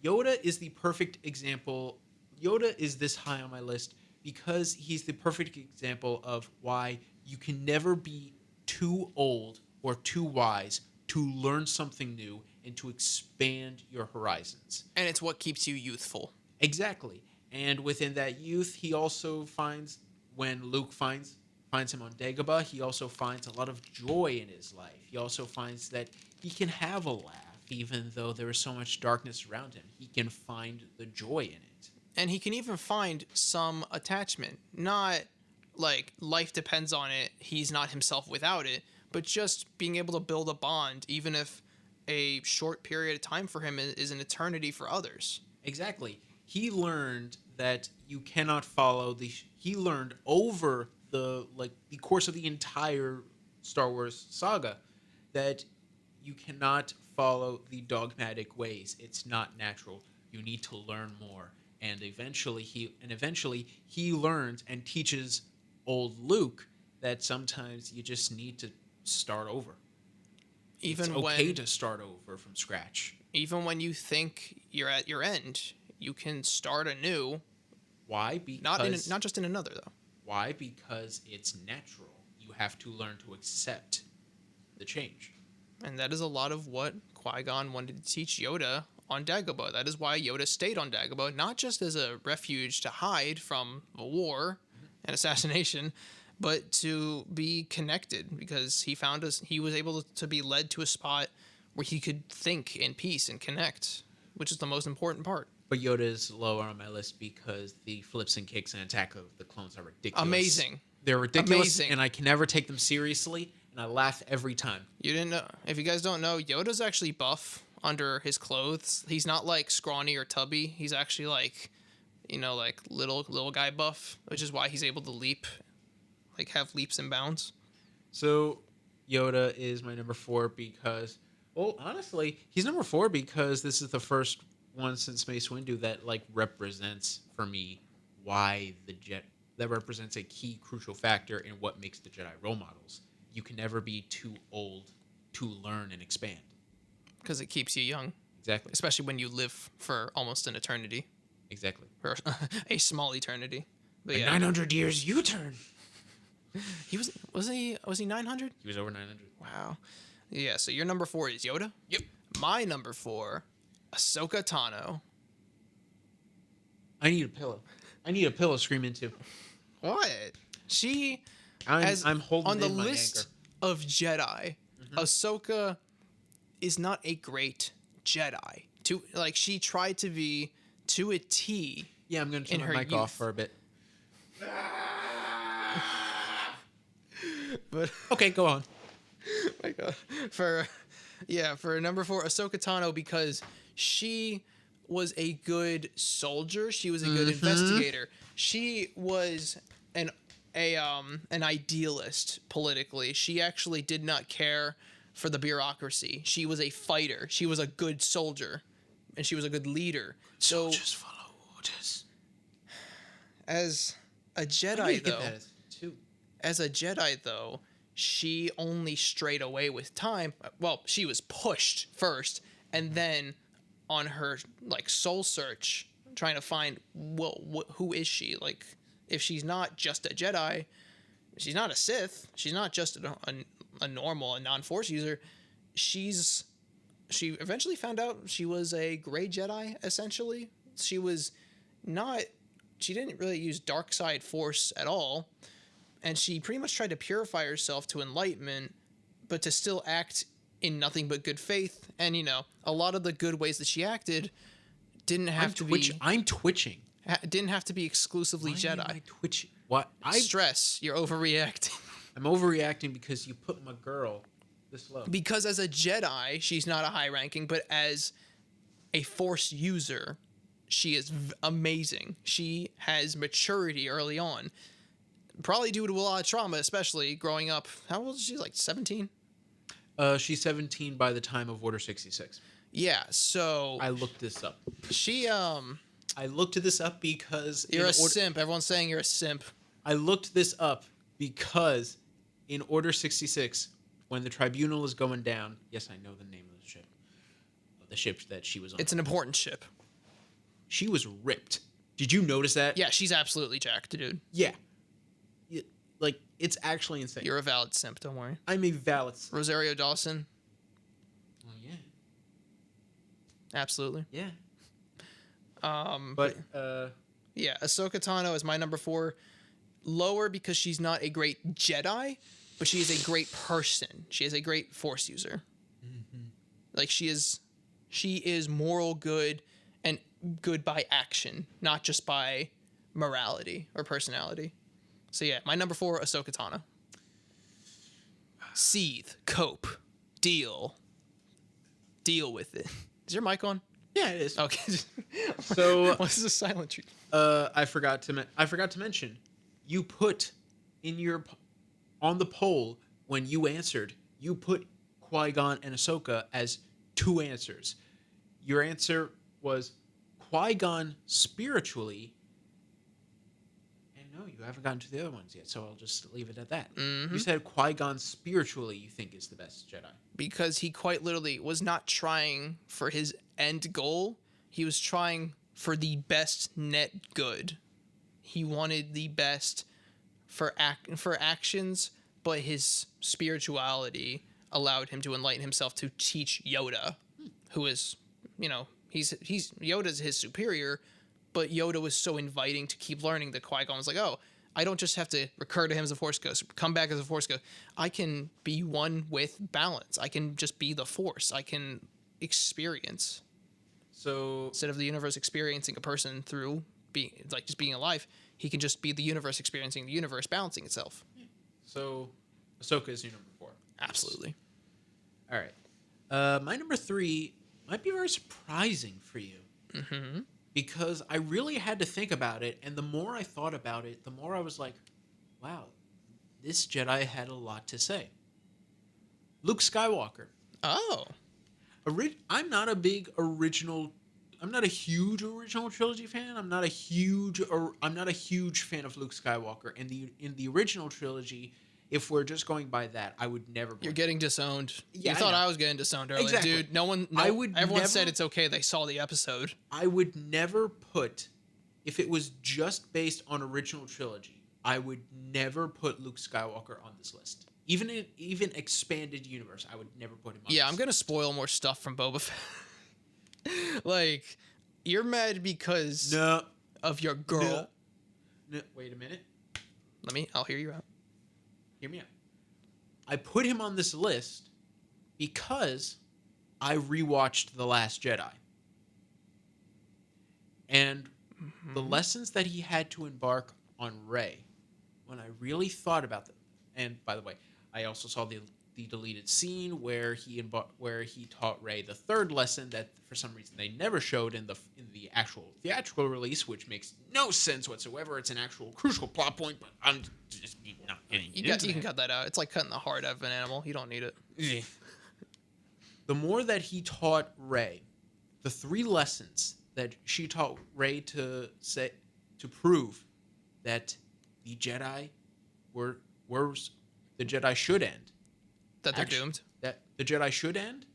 Yoda is the perfect example. Yoda is this high on my list because he's the perfect example of why you can never be too old or too wise to learn something new and to expand your horizons. And it's what keeps you youthful. Exactly. And within that youth, he also finds, when Luke finds him on Dagobah, he also finds a lot of joy in his life. He also finds that he can have a laugh, even though there is so much darkness around him. He can find the joy in it. And he can even find some attachment. Not like life depends on it, he's not himself without it, but just being able to build a bond, even if a short period of time for him is an eternity for others. Exactly. He learned that you cannot follow he learned over the course of the entire Star Wars saga that you cannot follow the dogmatic ways. It's not natural. You need to learn more. And eventually he learns and teaches old Luke that sometimes you just need to start over. It's okay to start over from scratch. Even when you think you're at your end, you can start anew. Why? Because not just in another, though. Why? Because it's natural. You have to learn to accept the change. And that is a lot of what Qui-Gon wanted to teach Yoda on Dagobah. That is why Yoda stayed on Dagobah, not just as a refuge to hide from a war and assassination, but to be connected, because he was able to be led to a spot where he could think in peace and connect, which is the most important part. But Yoda is lower on my list because the flips and kicks and attack of the clones are ridiculous. Amazing. They're ridiculous, Amazing. and I can never take them seriously, and I laugh every time. You didn't know? If you guys don't know, Yoda's actually buff under his clothes. He's not like scrawny or tubby. He's actually like, like little guy buff, which is why he's able to leap, like have leaps and bounds. So Yoda is my number 4 because, well, honestly, he's number 4 because this is the first one since Mace Windu that like represents for me why that represents a key crucial factor in what makes the Jedi role models. You can never be too old to learn and expand. Because it keeps you young. Exactly. Especially when you live for almost an eternity. Exactly. For a small eternity. But In yeah. 900 years, you turn. Was he 900? He was over 900. Wow. Yeah, so your number 4 is Yoda? Yep. My number 4, Ahsoka Tano. I need a pillow. I need a pillow to scream into. What? She I'm holding on the in my list anger. of Jedi, Ahsoka is not a great Jedi. She tried to be to a T. Yeah, I'm going to turn in my her mic youth. off for a bit. But Okay, go on. my God. For number 4, Ahsoka Tano, because she was a good soldier. She was a good investigator. She was an idealist politically. She actually did not care for the bureaucracy. She was a fighter. She was a good soldier, and she was a good leader. So Soldiers follow orders. as a I need Jedi, to get though, that too. as a Jedi, though, she only strayed away with time. Well, she was pushed first, and then on her soul search, trying to find who is she? Like, if she's not just a Jedi, she's not a Sith. She's not just a non-Force user. She eventually found out she was a gray Jedi. Essentially, she didn't really use dark side Force at all. And she pretty much tried to purify herself to enlightenment, but to still act in nothing but good faith. And, a lot of the good ways that she acted didn't have I'm twitching. didn't have to be exclusively Why Jedi. am I twitching? What? Stress. You're overreacting. I'm overreacting because you put my girl this low. Because as a Jedi, she's not a high ranking, but as a Force user, she is amazing. She has maturity early on. Probably due to a lot of trauma, especially growing up. How old is she? Like 17? She's 17 by the time of Order 66. Yeah, so I looked this up. she I looked this up because you're a simp. Everyone's saying you're a simp. I looked this up because in Order 66, when the tribunal is going down, yes, I know the name of the ship that she was on. It's an important ship. She was ripped. Did you notice that? Yeah, she's absolutely jacked, dude. Yeah. It's actually insane. You're a valid simp, don't worry. I'm a valid. Rosario Dawson, Well, yeah. absolutely. Yeah. But yeah, Ahsoka Tano is my number 4. Lower because she's not a great Jedi, but she is a great person. She is a great Force user. Like she is moral good and good by action, not just by morality or personality. So yeah, my number 4, Ahsoka Tano. Seethe, cope, deal with it. Is your mic on? yeah, it is. Okay. So What's the silent treat? I forgot to mention, you put on the poll when you answered, you put Qui-Gon and Ahsoka as 2 answers. Your answer was Qui-Gon spiritually, and no, you haven't gotten to the other ones yet, so I'll just leave it at that. You said Qui-Gon spiritually you think is the best Jedi. Because he quite literally was not trying for his end goal. He was trying for the best net good. He wanted the best for actions, but his spirituality allowed him to enlighten himself to teach Yoda, who is, he's Yoda's his superior, but Yoda was so inviting to keep learning that Qui-Gon was like, oh, I don't just have to recur to him as a Force Ghost, come back as a Force Ghost. I can be one with balance. I can just be the Force. I can experience. So Instead of the universe experiencing a person through being like just being alive, he can just be the universe experiencing the universe balancing itself. so Ahsoka is your number 4. Absolutely. All right. My number 3 might be very surprising for you. Mm-hmm. Because I really had to think about it, and the more I thought about it, the more I was like, wow, this Jedi had a lot to say. Luke Skywalker. Oh. I'm not a big original. I'm not a huge original trilogy fan. I'm not a huge fan of Luke Skywalker. In the original trilogy, if we're just going by that, I would never. You're getting disowned. Yeah, you thought I know. I was getting disowned earlier, Exactly. dude. Everyone said it's okay. They saw the episode. I would never put, if it was just based on original trilogy, I would never put Luke Skywalker on this list. Even expanded universe, I would never put him on. Yeah, this I'm gonna spoil more stuff from Boba Fett. Like, you're mad because of your girl. No, wait a minute. I'll hear you out. Hear me out. I put him on this list because I rewatched The Last Jedi. And the lessons that he had to embark on Rey, when I really thought about them, and by the way, I also saw the deleted scene where he taught Rey the third lesson that for some reason they never showed in the actual theatrical release, which makes no sense whatsoever. It's an actual crucial plot point, but I'm just not getting You can cut that out. It's like cutting the heart out of an animal. You don't need it. The more that he taught Rey, the 3 lessons that she taught Rey to prove that the Jedi the Jedi should end. That they're doomed. That the Jedi should end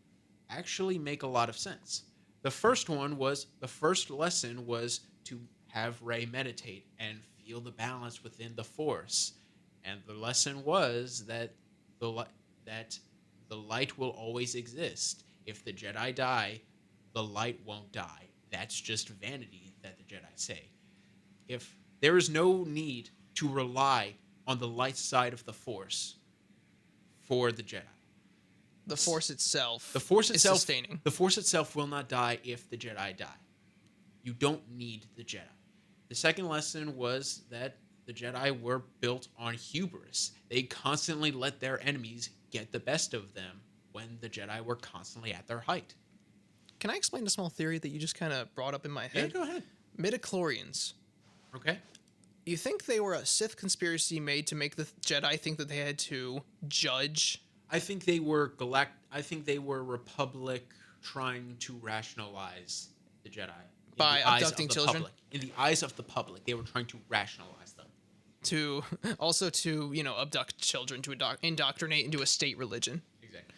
actually make a lot of sense. The first lesson was to have Rey meditate and feel the balance within the Force. And the lesson was that the light will always exist. If the Jedi die, the light won't die. That's just vanity that the Jedi say. If there is no need to rely on the light side of the Force for the Jedi. The Force itself. Is sustaining. The Force itself will not die if the Jedi die. You don't need the Jedi. The second lesson was that the Jedi were built on hubris. They constantly let their enemies get the best of them when the Jedi were constantly at their height. Can I explain a small theory that you just kind of brought up in my head? Yeah, go ahead. Midichlorians. Okay. You think they were a Sith conspiracy made to make the Jedi think that they had to judge? I think they were Republic trying to rationalize the Jedi by abducting children. In the eyes of the public, they were trying to rationalize them. To abduct children to indoctrinate into a state religion. Exactly.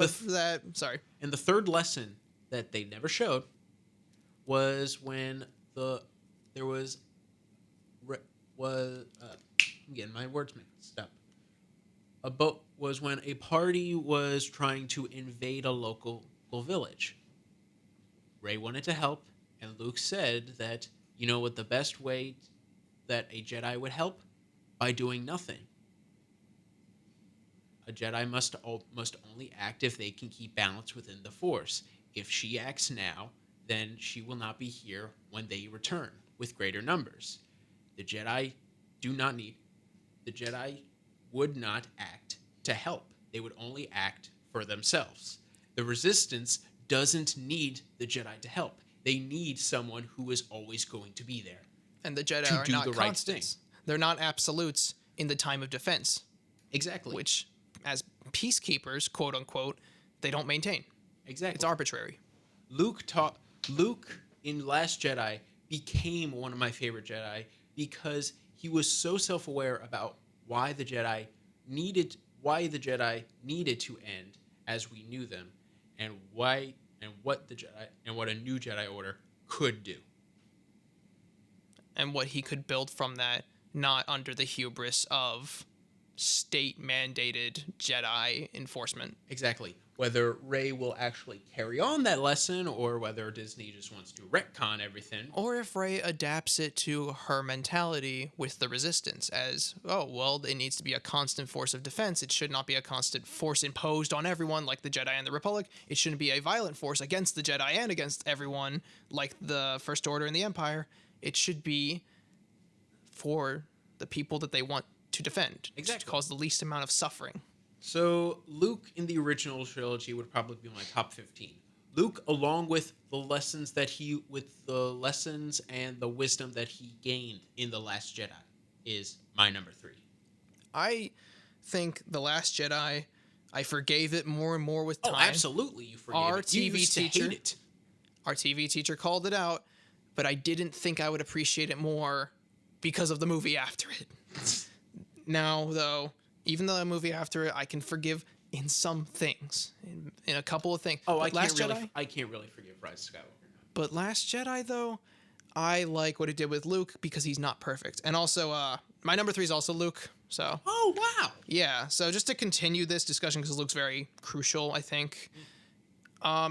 For that, sorry. And the third lesson that they never showed was when I'm getting my words mixed up. Was when a party was trying to invade a local village. Rey wanted to help, and Luke said that, you know what the best way that a Jedi would help? By doing nothing. A Jedi must only act if they can keep balance within the Force. If she acts now, then she will not be here when they return with greater numbers. The Jedi would not act to help. They would only act for themselves. The Resistance doesn't need the Jedi to help. They need someone who is always going to be there. And the Jedi are not constants. They're not absolutes in the time of defense. Exactly. Which, as peacekeepers, quote unquote, they don't maintain. Exactly. It's arbitrary. Luke in Last Jedi became one of my favorite Jedi because he was so self-aware about why the Jedi needed to end as we knew them, and what a new Jedi Order could do, and what he could build from that, not under the hubris of state mandated Jedi enforcement. Exactly. Whether Rey will actually carry on that lesson or whether Disney just wants to retcon everything. Or if Rey adapts it to her mentality with the Resistance as, oh, well, it needs to be a constant force of defense. It should not be a constant force imposed on everyone like the Jedi and the Republic. It shouldn't be a violent force against the Jedi and against everyone like the First Order and the Empire. It should be for the people that they want to defend. Exactly. To cause the least amount of suffering. So Luke in the original trilogy would probably be my top 15. Luke, along with the lessons and the wisdom that he gained in The Last Jedi, is my number 3. I think The Last Jedi, I forgave it more and more with time. Oh, absolutely, you forgave Our it. You TV used to teacher, hate it. Our TV teacher called it out, but I didn't think I would appreciate it more because of the movie after it. Now, though, even though the movie after it, I can forgive in some things, in a couple of things. Oh, but I can't really forgive Rise of Skywalker. But Last Jedi, though, I like what it did with Luke because he's not perfect. And also, my number 3 is also Luke. So. Oh, wow. Yeah. So just to continue this discussion, because Luke's very crucial, I think.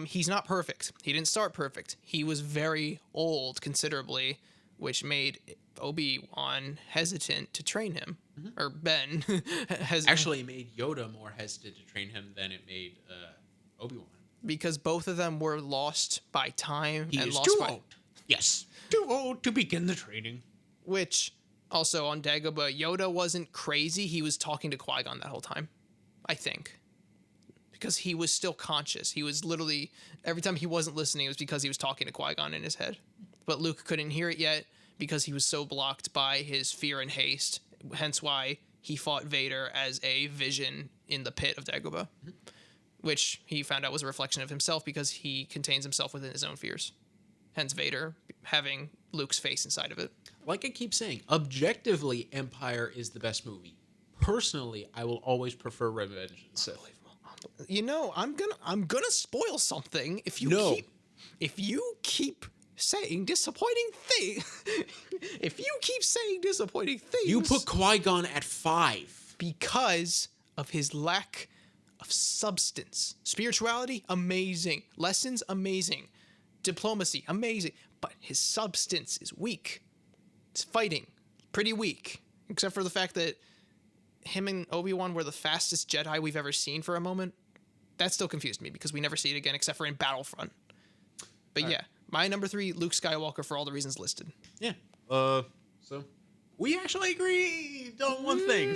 He's not perfect. He didn't start perfect. He was very old, considerably, which made Obi-Wan hesitant to train him. Mm-hmm. Or Ben. Actually, it made Yoda more hesitant to train him than it made Obi-Wan. Because both of them were lost by time. He and is lost too by... old. Yes. Too old to begin the training. Which, also on Dagobah, Yoda wasn't crazy. He was talking to Qui-Gon that whole time. I think. Because he was still conscious. He was literally... Every time he wasn't listening, it was because he was talking to Qui-Gon in his head. But Luke couldn't hear it yet because he was so blocked by his fear and haste. Hence why he fought Vader as a vision in the pit of Dagobah. Mm-hmm. Which he found out was a reflection of himself because he contains himself within his own fears. Hence Vader having Luke's face inside of it. Like I keep saying, objectively, Empire is the best movie. Personally, I will always prefer Revenge of the Sith. You know, I'm gonna spoil something if you keep saying disappointing things. If you keep saying disappointing things, you put Qui-Gon at 5 because of his lack of substance. Spirituality, amazing. Lessons, amazing. Diplomacy, amazing. But his substance is weak. It's fighting, pretty weak. Except for the fact that him and Obi-Wan were the fastest Jedi we've ever seen for a moment. That still confused me because we never see it again except for in Battlefront. But yeah, my number 3, Luke Skywalker, for all the reasons listed. Yeah. So we actually agree on one thing.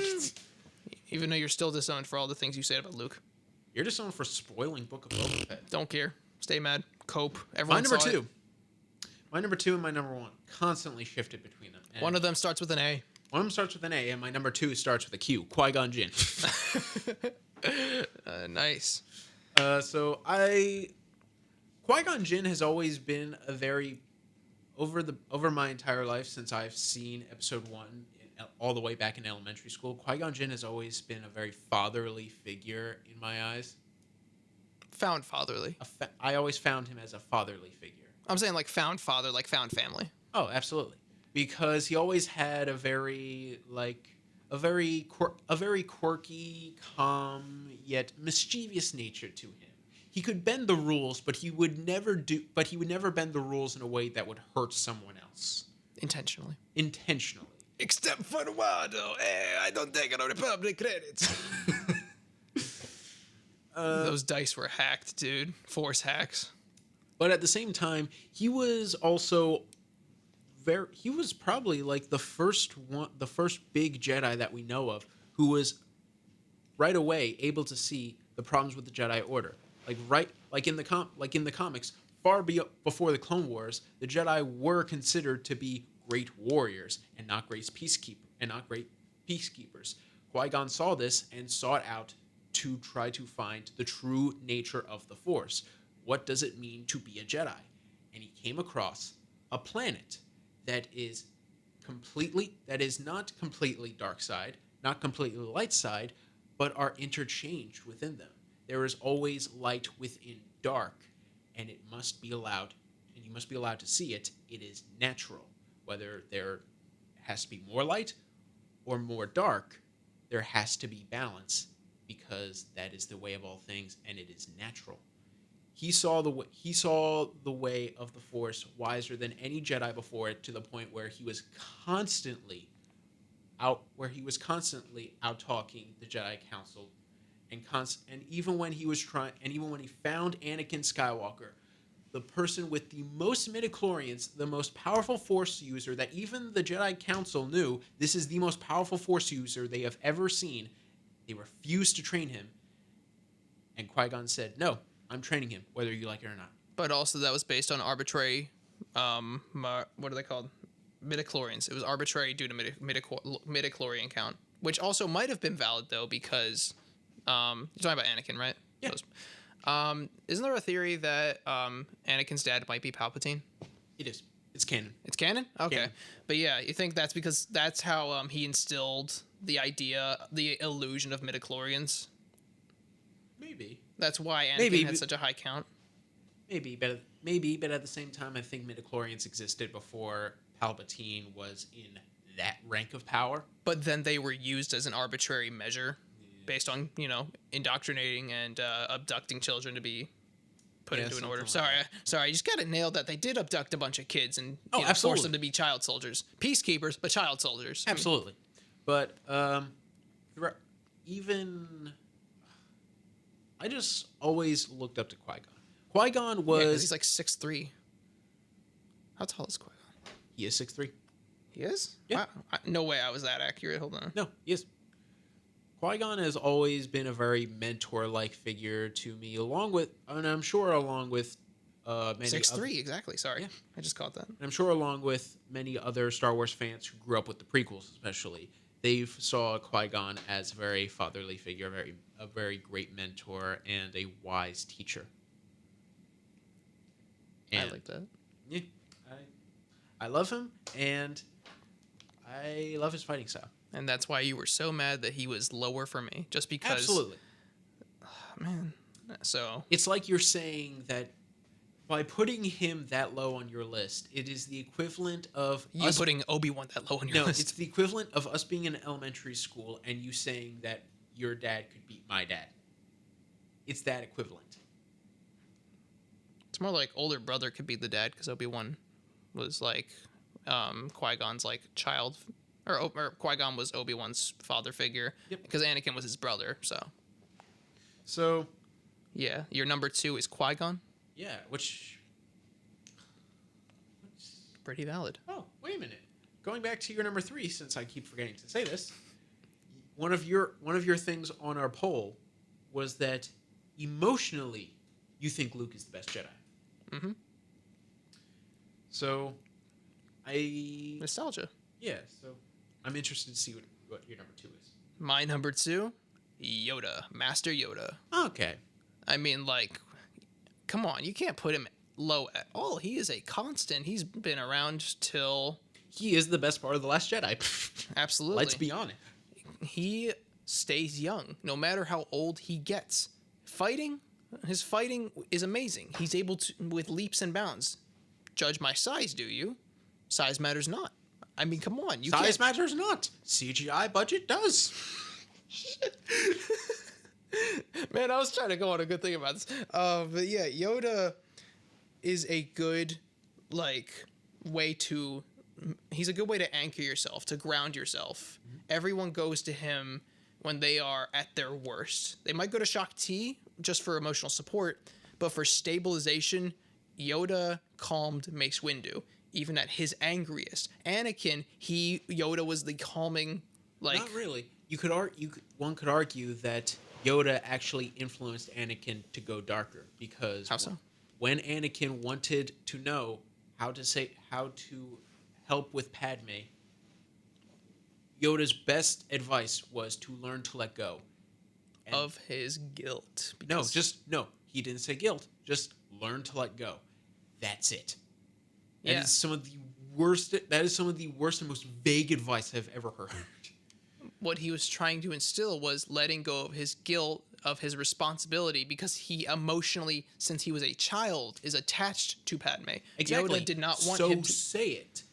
Even though you're still disowned for all the things you said about Luke. You're disowned for spoiling Book of Boba Fett. Don't care. Stay mad. Cope. Everyone My number 2. My number 2 and my number 1 constantly shifted between them. One of them starts with an A. One of them starts with an A, and my number 2 starts with a Q. Qui-Gon Jinn. Nice. Qui-Gon Jinn has always been a very over my entire life since I've seen Episode 1 all the way back in elementary school. Qui-Gon Jinn has always been a very fatherly figure in my eyes. Found fatherly. I always found him as a fatherly figure. I'm saying like found father, like found family. Oh, absolutely. Because he always had a very quirky, calm, yet mischievous nature to him. He could bend the rules, but he would never bend the rules in a way that would hurt someone else. Intentionally. Except for Wado. I don't take no Republic credits. Those dice were hacked, dude. Force hacks. But at the same time, he was also he was probably like the first big Jedi that we know of who was right away able to see the problems with the Jedi Order. Like in the comics, before the Clone Wars, the Jedi were considered to be great warriors and not great peacekeepers. Qui-Gon saw this and sought out to try to find the true nature of the Force. What does it mean to be a Jedi? And he came across a planet that is not completely dark side, not completely light side, but are interchanged within them. There is always light within dark, and you must be allowed to see it. It is natural. Whether there has to be more light or more dark, there has to be balance because that is the way of all things and it is natural. He saw the way of the Force wiser than any Jedi before it, to the point where he was constantly out talking the Jedi Council, and even when he found Anakin Skywalker, the person with the most midichlorians, the most powerful Force user that even the Jedi Council knew this is the most powerful Force user they have ever seen, they refused to train him. And Qui-Gon said, "No, I'm training him, whether you like it or not." But also that was based on arbitrary, what are they called? Midichlorians. It was arbitrary due to midichlorian count, which also might have been valid though, because you're talking about Anakin, right? Yeah. Isn't there a theory that Anakin's dad might be Palpatine? It is. It's canon. It's canon? Okay. Canon. But yeah, you think that's because that's how he instilled the illusion of midichlorians? Maybe. That's why Anakin had but- such a high count? Maybe, but at the same time, I think midichlorians existed before Palpatine was in that rank of power. But then they were used as an arbitrary measure based on, indoctrinating and abducting children to be put into an order. something like Sorry, you just got it nailed that they did abduct a bunch of kids and force absolutely. them to be child soldiers. Peacekeepers, but child soldiers. Absolutely. But even I just always looked up to Qui-Gon. Qui-Gon was... Yeah, 'cause he's like 6'3". How tall is Qui-Gon? He is 6'3". He is? Yeah. No way I was that accurate. Hold on. No, he is. Qui-Gon has always been a very mentor-like figure to me, along with many 6'3", exactly. Sorry. Yeah. I just caught that. I'm sure along with many other Star Wars fans who grew up with the prequels, especially, they saw Qui-Gon as a very fatherly figure, a very great mentor, and a wise teacher. I like that. Yeah, I love him, and I love his fighting style. And that's why you were so mad that he was lower for me, just because. Absolutely. Man. So. It's like you're saying that by putting him that low on your list, it is the equivalent of You putting Obi-Wan that low on your list. it's the equivalent of us being in elementary school and you saying that your dad could beat my dad. It's that equivalent. It's more like older brother could be the dad, because Obi-Wan was like Qui-Gon's like child, or Qui-Gon was Obi-Wan's father figure. Yep. Because Anakin was his brother. So, yeah, your number 2 is Qui-Gon. yeah, which... Pretty valid. Oh, wait a minute. Going back to your number 3, since I keep forgetting to say this, one of your things on our poll was that emotionally you think Luke is the best Jedi. Mm-hmm. So, Nostalgia. Yeah, so I'm interested to see what your number 2 is. My number 2, Yoda, Master Yoda. Okay. I mean, like, come on, you can't put him low at all. He is a constant. He's been around till... He is the best part of The Last Jedi. Absolutely. Let's be honest. He stays young, no matter how old he gets. His fighting is amazing. He's able to, with leaps and bounds. Judge my size, do you? Size matters not. I mean, come on. Size matters not. CGI budget does. Man, I was trying to go on a good thing about this. But yeah, Yoda is a good, way to... He's a good way to anchor yourself, to ground yourself. Mm-hmm. Everyone goes to him when they are at their worst. They might go to Shakti just for emotional support, but for stabilization, Yoda calmed Mace Windu, even at his angriest. Anakin, Yoda was the calming, Not really. One could argue that Yoda actually influenced Anakin to go darker, because How so? When Anakin wanted to know how to help with Padme, Yoda's best advice was to learn to let go. Of his guilt. He didn't say guilt. Just learn to let go. That's it. That Yeah. is some of the worst and most vague advice I've ever heard. What he was trying to instill was letting go of his guilt, of his responsibility, because he emotionally, since he was a child, is attached to Padme. Exactly. Yoda did not want so him to... say it.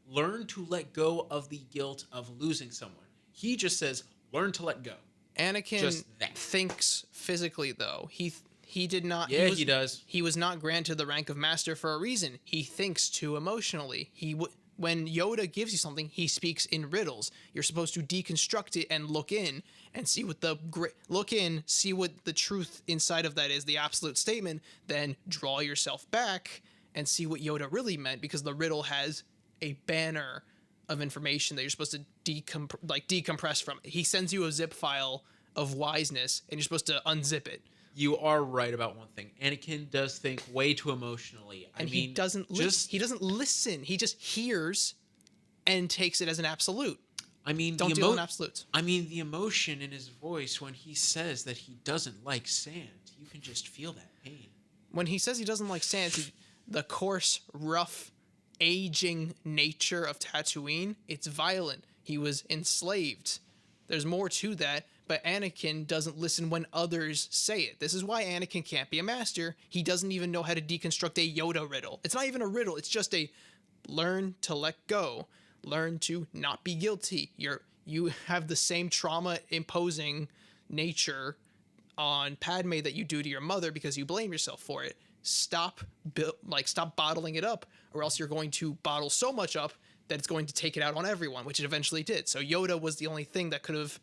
Learn to let go of the guilt of losing someone. He just says, learn to let go. Anakin Just that. thinks physically, though. He did not. Yeah, he does. He was not granted the rank of master for a reason. He thinks too emotionally. When Yoda gives you something, he speaks in riddles. You're supposed to deconstruct it and look in and see what see what the truth inside of that is, the absolute statement. Then draw yourself back and see what Yoda really meant, because the riddle has a banner of information that you're supposed to decompress from. He sends you a zip file of wiseness, and you're supposed to unzip it. You are right about one thing. Anakin does think way too emotionally. And he doesn't listen. He just hears and takes it as an absolute. I mean, don't deal in absolutes. I mean, the emotion in his voice when he says that he doesn't like sand, you can just feel that pain. When he says he doesn't like sand, the coarse, rough, aging nature of Tatooine, it's violent. He was enslaved. There's more to that, but Anakin doesn't listen when others say it. This is why Anakin can't be a master. He doesn't even know how to deconstruct a Yoda riddle. It's not even a riddle. It's just a learn to let go. Learn to not be guilty. You have the same trauma imposing nature on Padme that you do to your mother because you blame yourself for it. Stop bottling it up, or else you're going to bottle so much up that it's going to take it out on everyone, which it eventually did. So Yoda was the only thing that could have...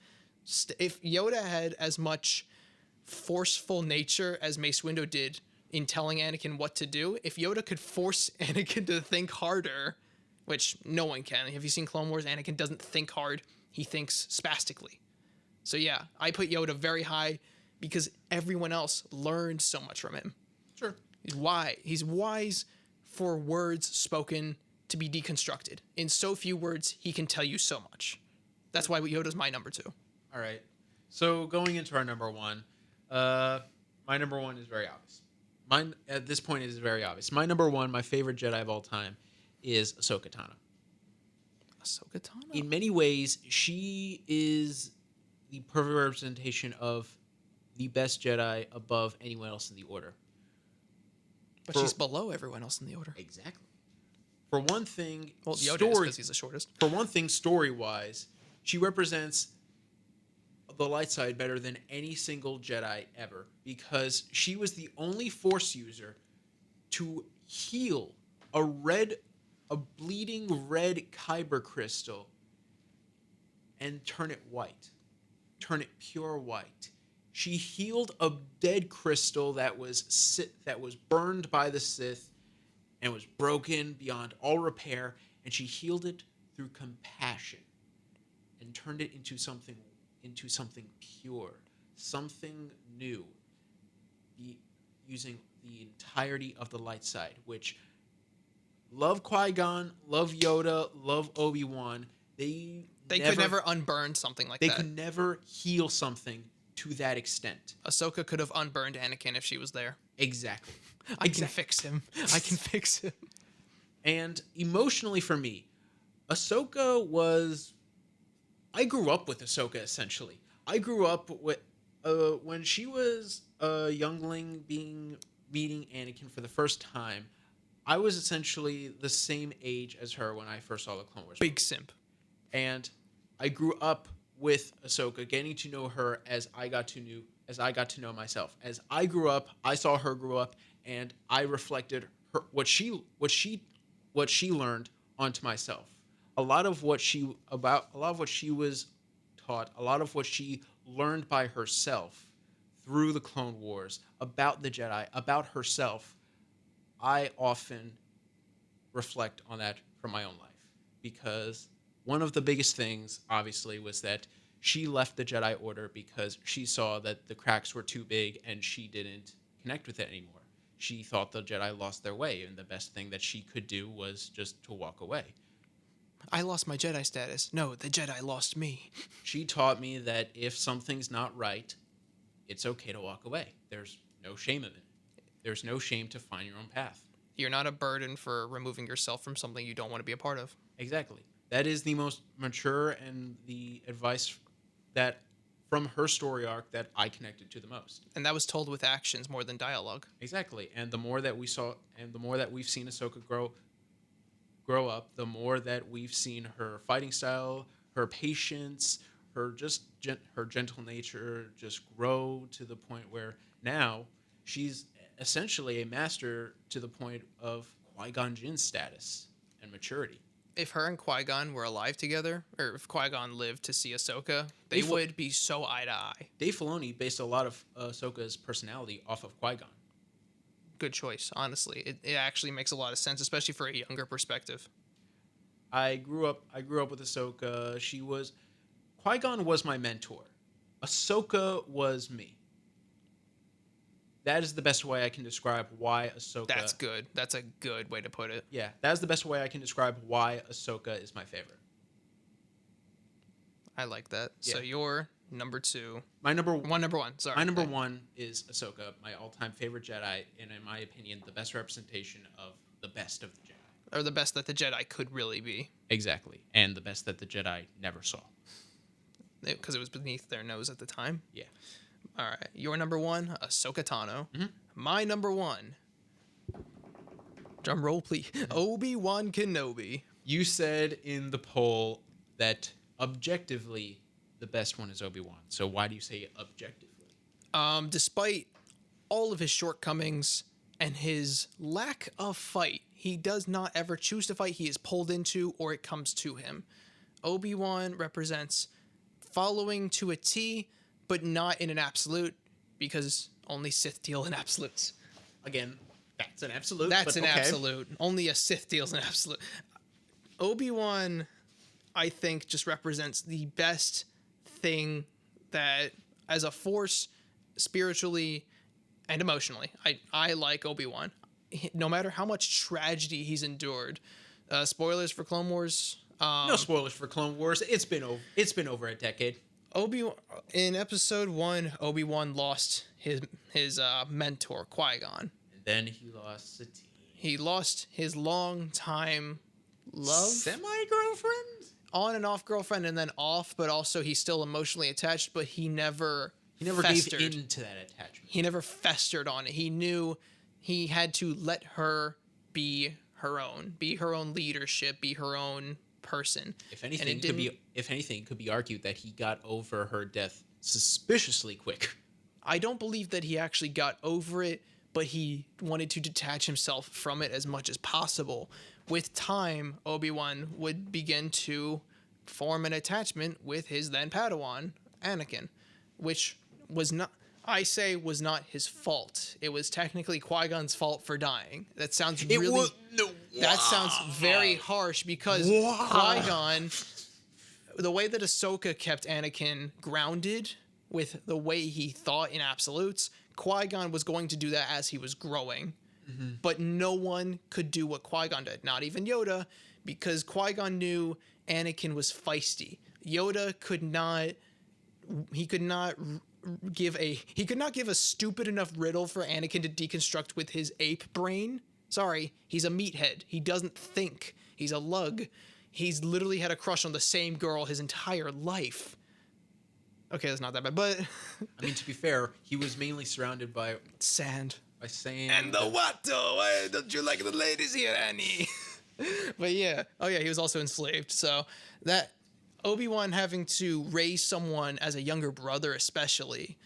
if Yoda had as much forceful nature as Mace Windu did in telling Anakin what to do, if Yoda could force Anakin to think harder, which no one can. Have you seen Clone Wars? Anakin doesn't think hard. He thinks spastically. So yeah, I put Yoda very high because everyone else learned so much from him. Sure. He's wise for words spoken to be deconstructed. In so few words, he can tell you so much. That's why Yoda's my number 2. All right. So going into our number 1, my number 1 is very obvious. Mine at this point is very obvious. My number 1, my favorite Jedi of all time, is Ahsoka Tano. Ahsoka Tano? In many ways, she is the perfect representation of the best Jedi above anyone else in the Order. But she's below everyone else in the Order. Exactly. For one thing, well, Yoda is because he's the shortest. For one thing, story-wise, she represents the light side better than any single Jedi ever, because she was the only Force user to heal a bleeding red kyber crystal and turn it white, turn it pure white. She healed a dead crystal that was burned by the Sith and was broken beyond all repair, and she healed it through compassion and turned it into something pure, something new, using the entirety of the light side, which love Qui-Gon, love Yoda, love Obi-Wan. They could never unburn something like that. They could never heal something to that extent. Ahsoka could have unburned Anakin if she was there. Exactly. I can fix him. And emotionally for me, Ahsoka was... I grew up with Ahsoka, essentially. I grew up with... when she was a youngling meeting Anakin for the first time, I was essentially the same age as her when I first saw the Clone Wars. Big simp. And I grew up with Ahsoka, getting to know her as I got to know myself. As I grew up, I saw her grow up, and I reflected her what she learned onto myself. A lot of what she was taught, a lot of what she learned by herself through the Clone Wars, about the Jedi, about herself, I often reflect on that from my own life. Because one of the biggest things, obviously, was that she left the Jedi Order because she saw that the cracks were too big and she didn't connect with it anymore. She thought the Jedi lost their way, and the best thing that she could do was just to walk away. I lost my Jedi status. No, the Jedi lost me. She taught me that if something's not right, it's okay to walk away. There's no shame in it. There's no shame to find your own path. You're not a burden for removing yourself from something you don't want to be a part of. Exactly. That is the most mature and the advice that from her story arc that I connected to the most. And that was told with actions more than dialogue. Exactly. And the more that we saw, and the more that we've seen Ahsoka grow up, the more that we've seen her fighting style, her patience, her gentle nature just grow to the point where now she's essentially a master to the point of Qui-Gon Jinn's status and maturity. If her and Qui-Gon were alive together, or if Qui-Gon lived to see Ahsoka, they Dave would be so eye to eye. Dave Filoni based a lot of Ahsoka's personality off of Qui-Gon. Good choice, honestly. It actually makes a lot of sense, especially for a younger perspective. I grew up with Ahsoka. Qui-Gon was my mentor. Ahsoka was me. That is the best way I can describe why Ahsoka. That's good. That's a good way to put it. Yeah, that is the best way I can describe why Ahsoka is my favorite. I like that. Yeah. So you're number 2. Number one. Sorry. My number 1 is Ahsoka, my all-time favorite Jedi, and in my opinion, the best representation of the best of the Jedi. Or the best that the Jedi could really be. Exactly, and the best that the Jedi never saw. Because it was beneath their nose at the time. Yeah. All right. Your number 1, Ahsoka Tano. Mm-hmm. My number 1. Drum roll, please. Obi-Wan Kenobi. You said in the poll that objectively the best one is Obi-Wan. So why do you say objectively? Despite all of his shortcomings and his lack of fight, he does not ever choose to fight. He is pulled into or it comes to him. Obi-Wan represents following to a T, but not in an absolute, because only Sith deal in absolutes. Again, that's an absolute. That's but an okay. absolute. Only a Sith deals an absolute. Obi-Wan, I think, just represents the best thing that, as a force, spiritually and emotionally, I like Obi-Wan. No matter how much tragedy he's endured. Spoilers for Clone Wars. No spoilers for Clone Wars. It's been over a decade. In episode 1, Obi-Wan lost his mentor, Qui-Gon. And then he lost Satine. He lost his long-time love? Semi-girlfriend? On and off girlfriend, and then off, but also he's still emotionally attached, but he never festered. Gave into that attachment. He never festered on it. He knew he had to let her be her own leadership, be her own person. If anything, it could be argued that he got over her death suspiciously quick. I don't believe that he actually got over it, but he wanted to detach himself from it as much as possible. With time, Obi-Wan would begin to form an attachment with his then Padawan, Anakin, which was not his fault. It was technically Qui-Gon's fault for dying. That sounds That sounds very harsh because Qui-Gon, the way that Ahsoka kept Anakin grounded with the way he thought in absolutes, Qui-Gon was going to do that as he was growing. Mm-hmm. But no one could do what Qui-Gon did, not even Yoda, because Qui-Gon knew Anakin was feisty. Yoda could not give a stupid enough riddle for Anakin to deconstruct with his ape brain. Sorry, he's a meathead. He doesn't think. He's a lug. He's literally had a crush on the same girl his entire life. Okay, that's not that bad, but I mean, to be fair, he was mainly surrounded by sand. And the water. Why don't you like the ladies here, Annie? But yeah. Oh yeah, he was also enslaved. So that Obi-Wan having to raise someone as a younger brother especially,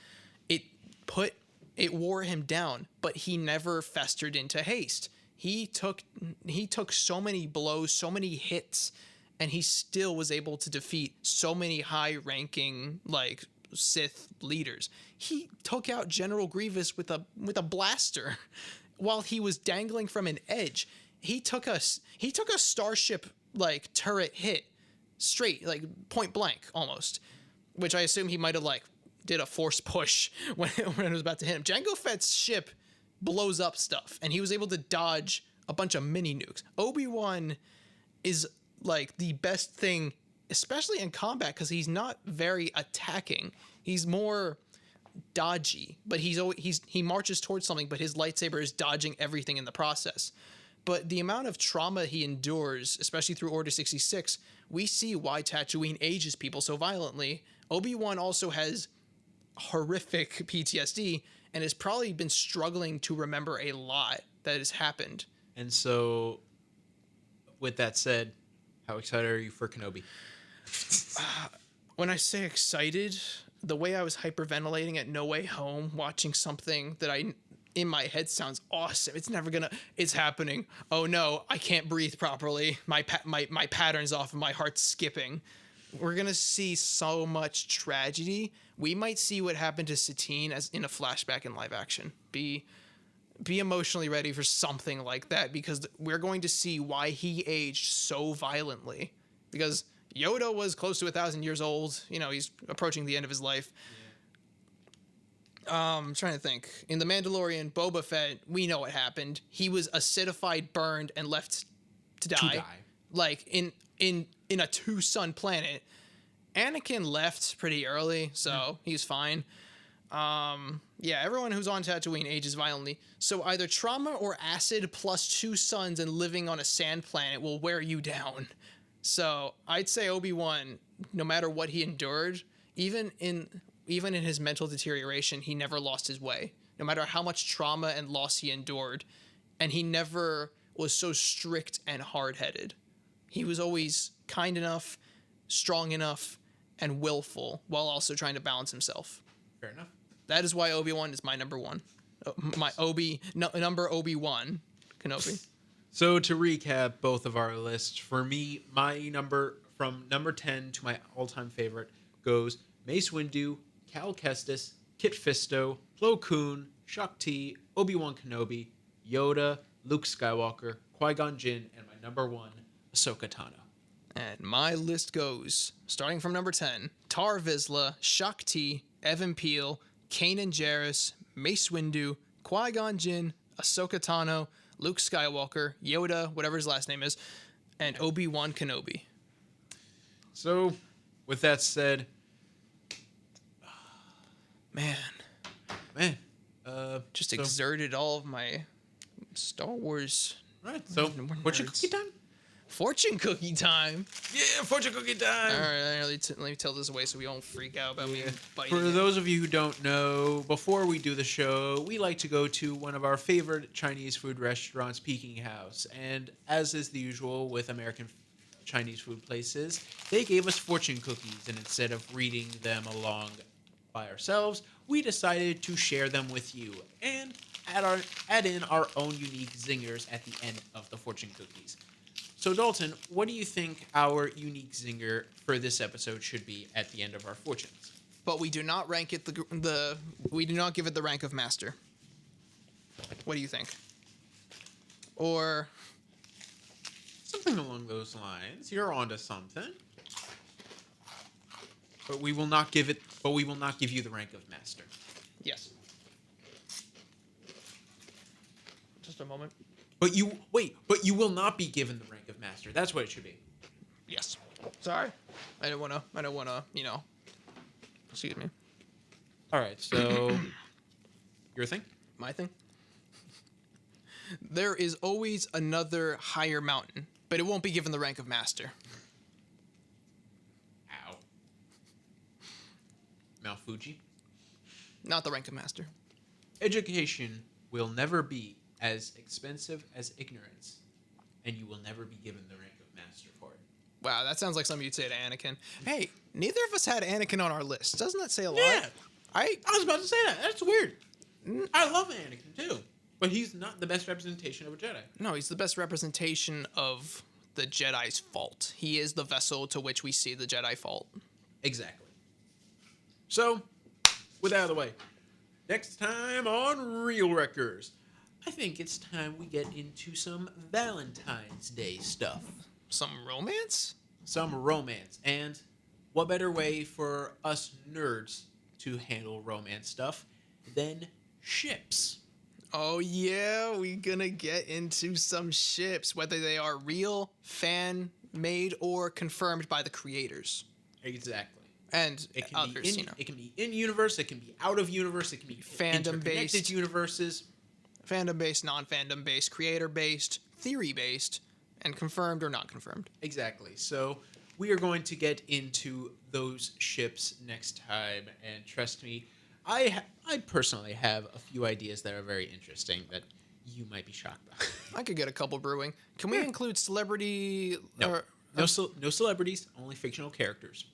it wore him down, but he never festered into haste. He took so many blows, so many hits, and he still was able to defeat so many high-ranking like Sith leaders. He took out General Grievous with a blaster while he was dangling from an edge. He took a starship like turret hit straight, like point blank almost, which I assume he might have like did a force push when it was about to hit him. Jango Fett's ship blows up stuff, and he was able to dodge a bunch of mini nukes. Obi-Wan is like the best thing, especially in combat, because he's not very attacking. He's more dodgy, but he marches towards something, but his lightsaber is dodging everything in the process. But the amount of trauma he endures, especially through Order 66, we see why Tatooine ages people so violently. Obi-Wan also has horrific PTSD and has probably been struggling to remember a lot that has happened. And so, with that said, how excited are you for Kenobi? When I say excited, the way I was hyperventilating at No Way Home, watching something that in my head sounds awesome. It's happening. Oh no, I can't breathe properly. My pattern's off and my heart's skipping. We're gonna see so much tragedy. We might see what happened to Satine as in a flashback in live action. Be emotionally ready for something like that, because we're going to see why he aged so violently. Because Yoda was close to 1,000 years old. You know, he's approaching the end of his life. I'm trying to think. In The Mandalorian, Boba Fett, we know what happened. He was acidified, burned, and left to die. Like in a two-sun planet. Anakin left pretty early, so he's fine. Yeah, everyone who's on Tatooine ages violently. So either trauma or acid plus 2 suns and living on a sand planet will wear you down. So I'd say Obi-Wan, no matter what he endured, even in his mental deterioration, he never lost his way. No matter how much trauma and loss he endured, and he never was so strict and hard-headed. He was always kind enough, strong enough, and willful, while also trying to balance himself. Fair enough. That is why Obi-Wan is my number one. Number Obi-Wan Kenobi. So to recap both of our lists, for me, my number from number 10 to my all-time favorite goes Mace Windu, Cal Kestis, Kit Fisto, Plo Koon, Shaak Ti, Obi-Wan Kenobi, Yoda, Luke Skywalker, Qui-Gon Jinn, and my number 1, Ahsoka Tano. And my list goes, starting from number 10, Tar Vizsla, Shaak Ti, Evan Peel, Kanan Jarrus, Mace Windu, Qui-Gon Jinn, Ahsoka Tano, Luke Skywalker, Yoda, whatever his last name is, and Obi-Wan Kenobi. So, with that said, man, just so, exerted all of my Star Wars. Right. So, fortune cookie time. Fortune cookie time. Yeah, fortune cookie time. All right, let me tell this away so we don't freak out about me biting. For those of you who don't know, before we do the show, we like to go to one of our favorite Chinese food restaurants, Peking House. And as is the usual with American Chinese food places, they gave us fortune cookies. And instead of reading them along by ourselves, we decided to share them with you and add in our own unique zingers at the end of the fortune cookies. So Dalton, what do you think our unique zinger for this episode should be at the end of our fortunes? But we do not rank it we do not give it the rank of master. What do you think? Or something along those lines. You're onto something. But we will not give you the rank of master. Yes. Just a moment. But you will not be given the rank of master. That's what it should be. Yes. Sorry. I don't wanna, excuse me. Alright, so your thing? My thing? There is always another higher mountain, but it won't be given the rank of master. Ow. Mount Fuji? Not the rank of master. Education will never be as expensive as ignorance, and you will never be given the rank of master for it. Wow, that sounds like something you'd say to Anakin. Hey, neither of us had Anakin on our list. Doesn't that say a lot? Yeah. I was about to say that. That's weird. I love Anakin too, but he's not the best representation of a Jedi. No, he's the best representation of the Jedi's fault. He is the vessel to which we see the Jedi fault. Exactly. So, with that out of the way, next time on Real Wreckers, I think it's time we get into some Valentine's Day stuff. Some romance? Some romance. And what better way for us nerds to handle romance stuff than ships? Oh yeah, we gonna get into some ships, whether they are real, fan-made, or confirmed by the creators. Exactly. And it can others, it can be in universe, it can be out of universe, it can be fandom-based universes. Fandom-based, non-fandom-based, creator-based, theory-based, and confirmed or not confirmed. Exactly. So we are going to get into those ships next time, and trust me, I personally have a few ideas that are very interesting that you might be shocked by. I could get a couple brewing. Can we include celebrity? No, no celebrities, only fictional characters.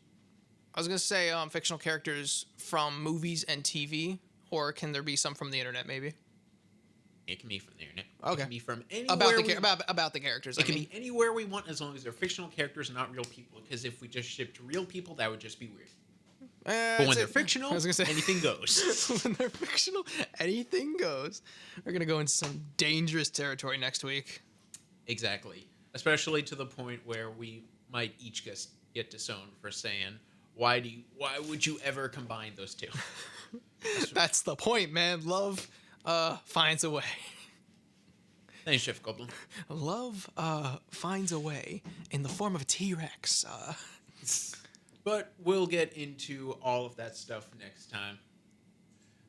I was gonna say fictional characters from movies and TV, or can there be some from the internet? Maybe It can be from the internet. Okay. It can be from anywhere. about the characters. It can be anywhere we want as long as they're fictional characters, not real people. Because if we just shipped real people, that would just be weird. But when they're fictional, I was gonna say anything goes. when they're fictional, anything goes. We're gonna go into some dangerous territory next week. Exactly. Especially to the point where we might each get disowned for saying, why would you ever combine those two? That's the point, man. Love finds a way. Thanks, Chef Goblin. Love finds a way in the form of a T-Rex. But we'll get into all of that stuff next time.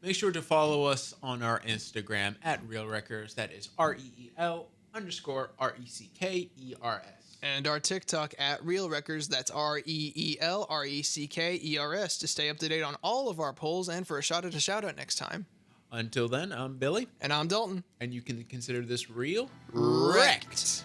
Make sure to follow us on our Instagram at ReelReckers. That is REEL_RECKERS. And our TikTok at ReelReckers. That's REELRECKERS to stay up to date on all of our polls and for a shout out next time. Until then, I'm Billy. And I'm Dalton. And you can consider this real Wrecked.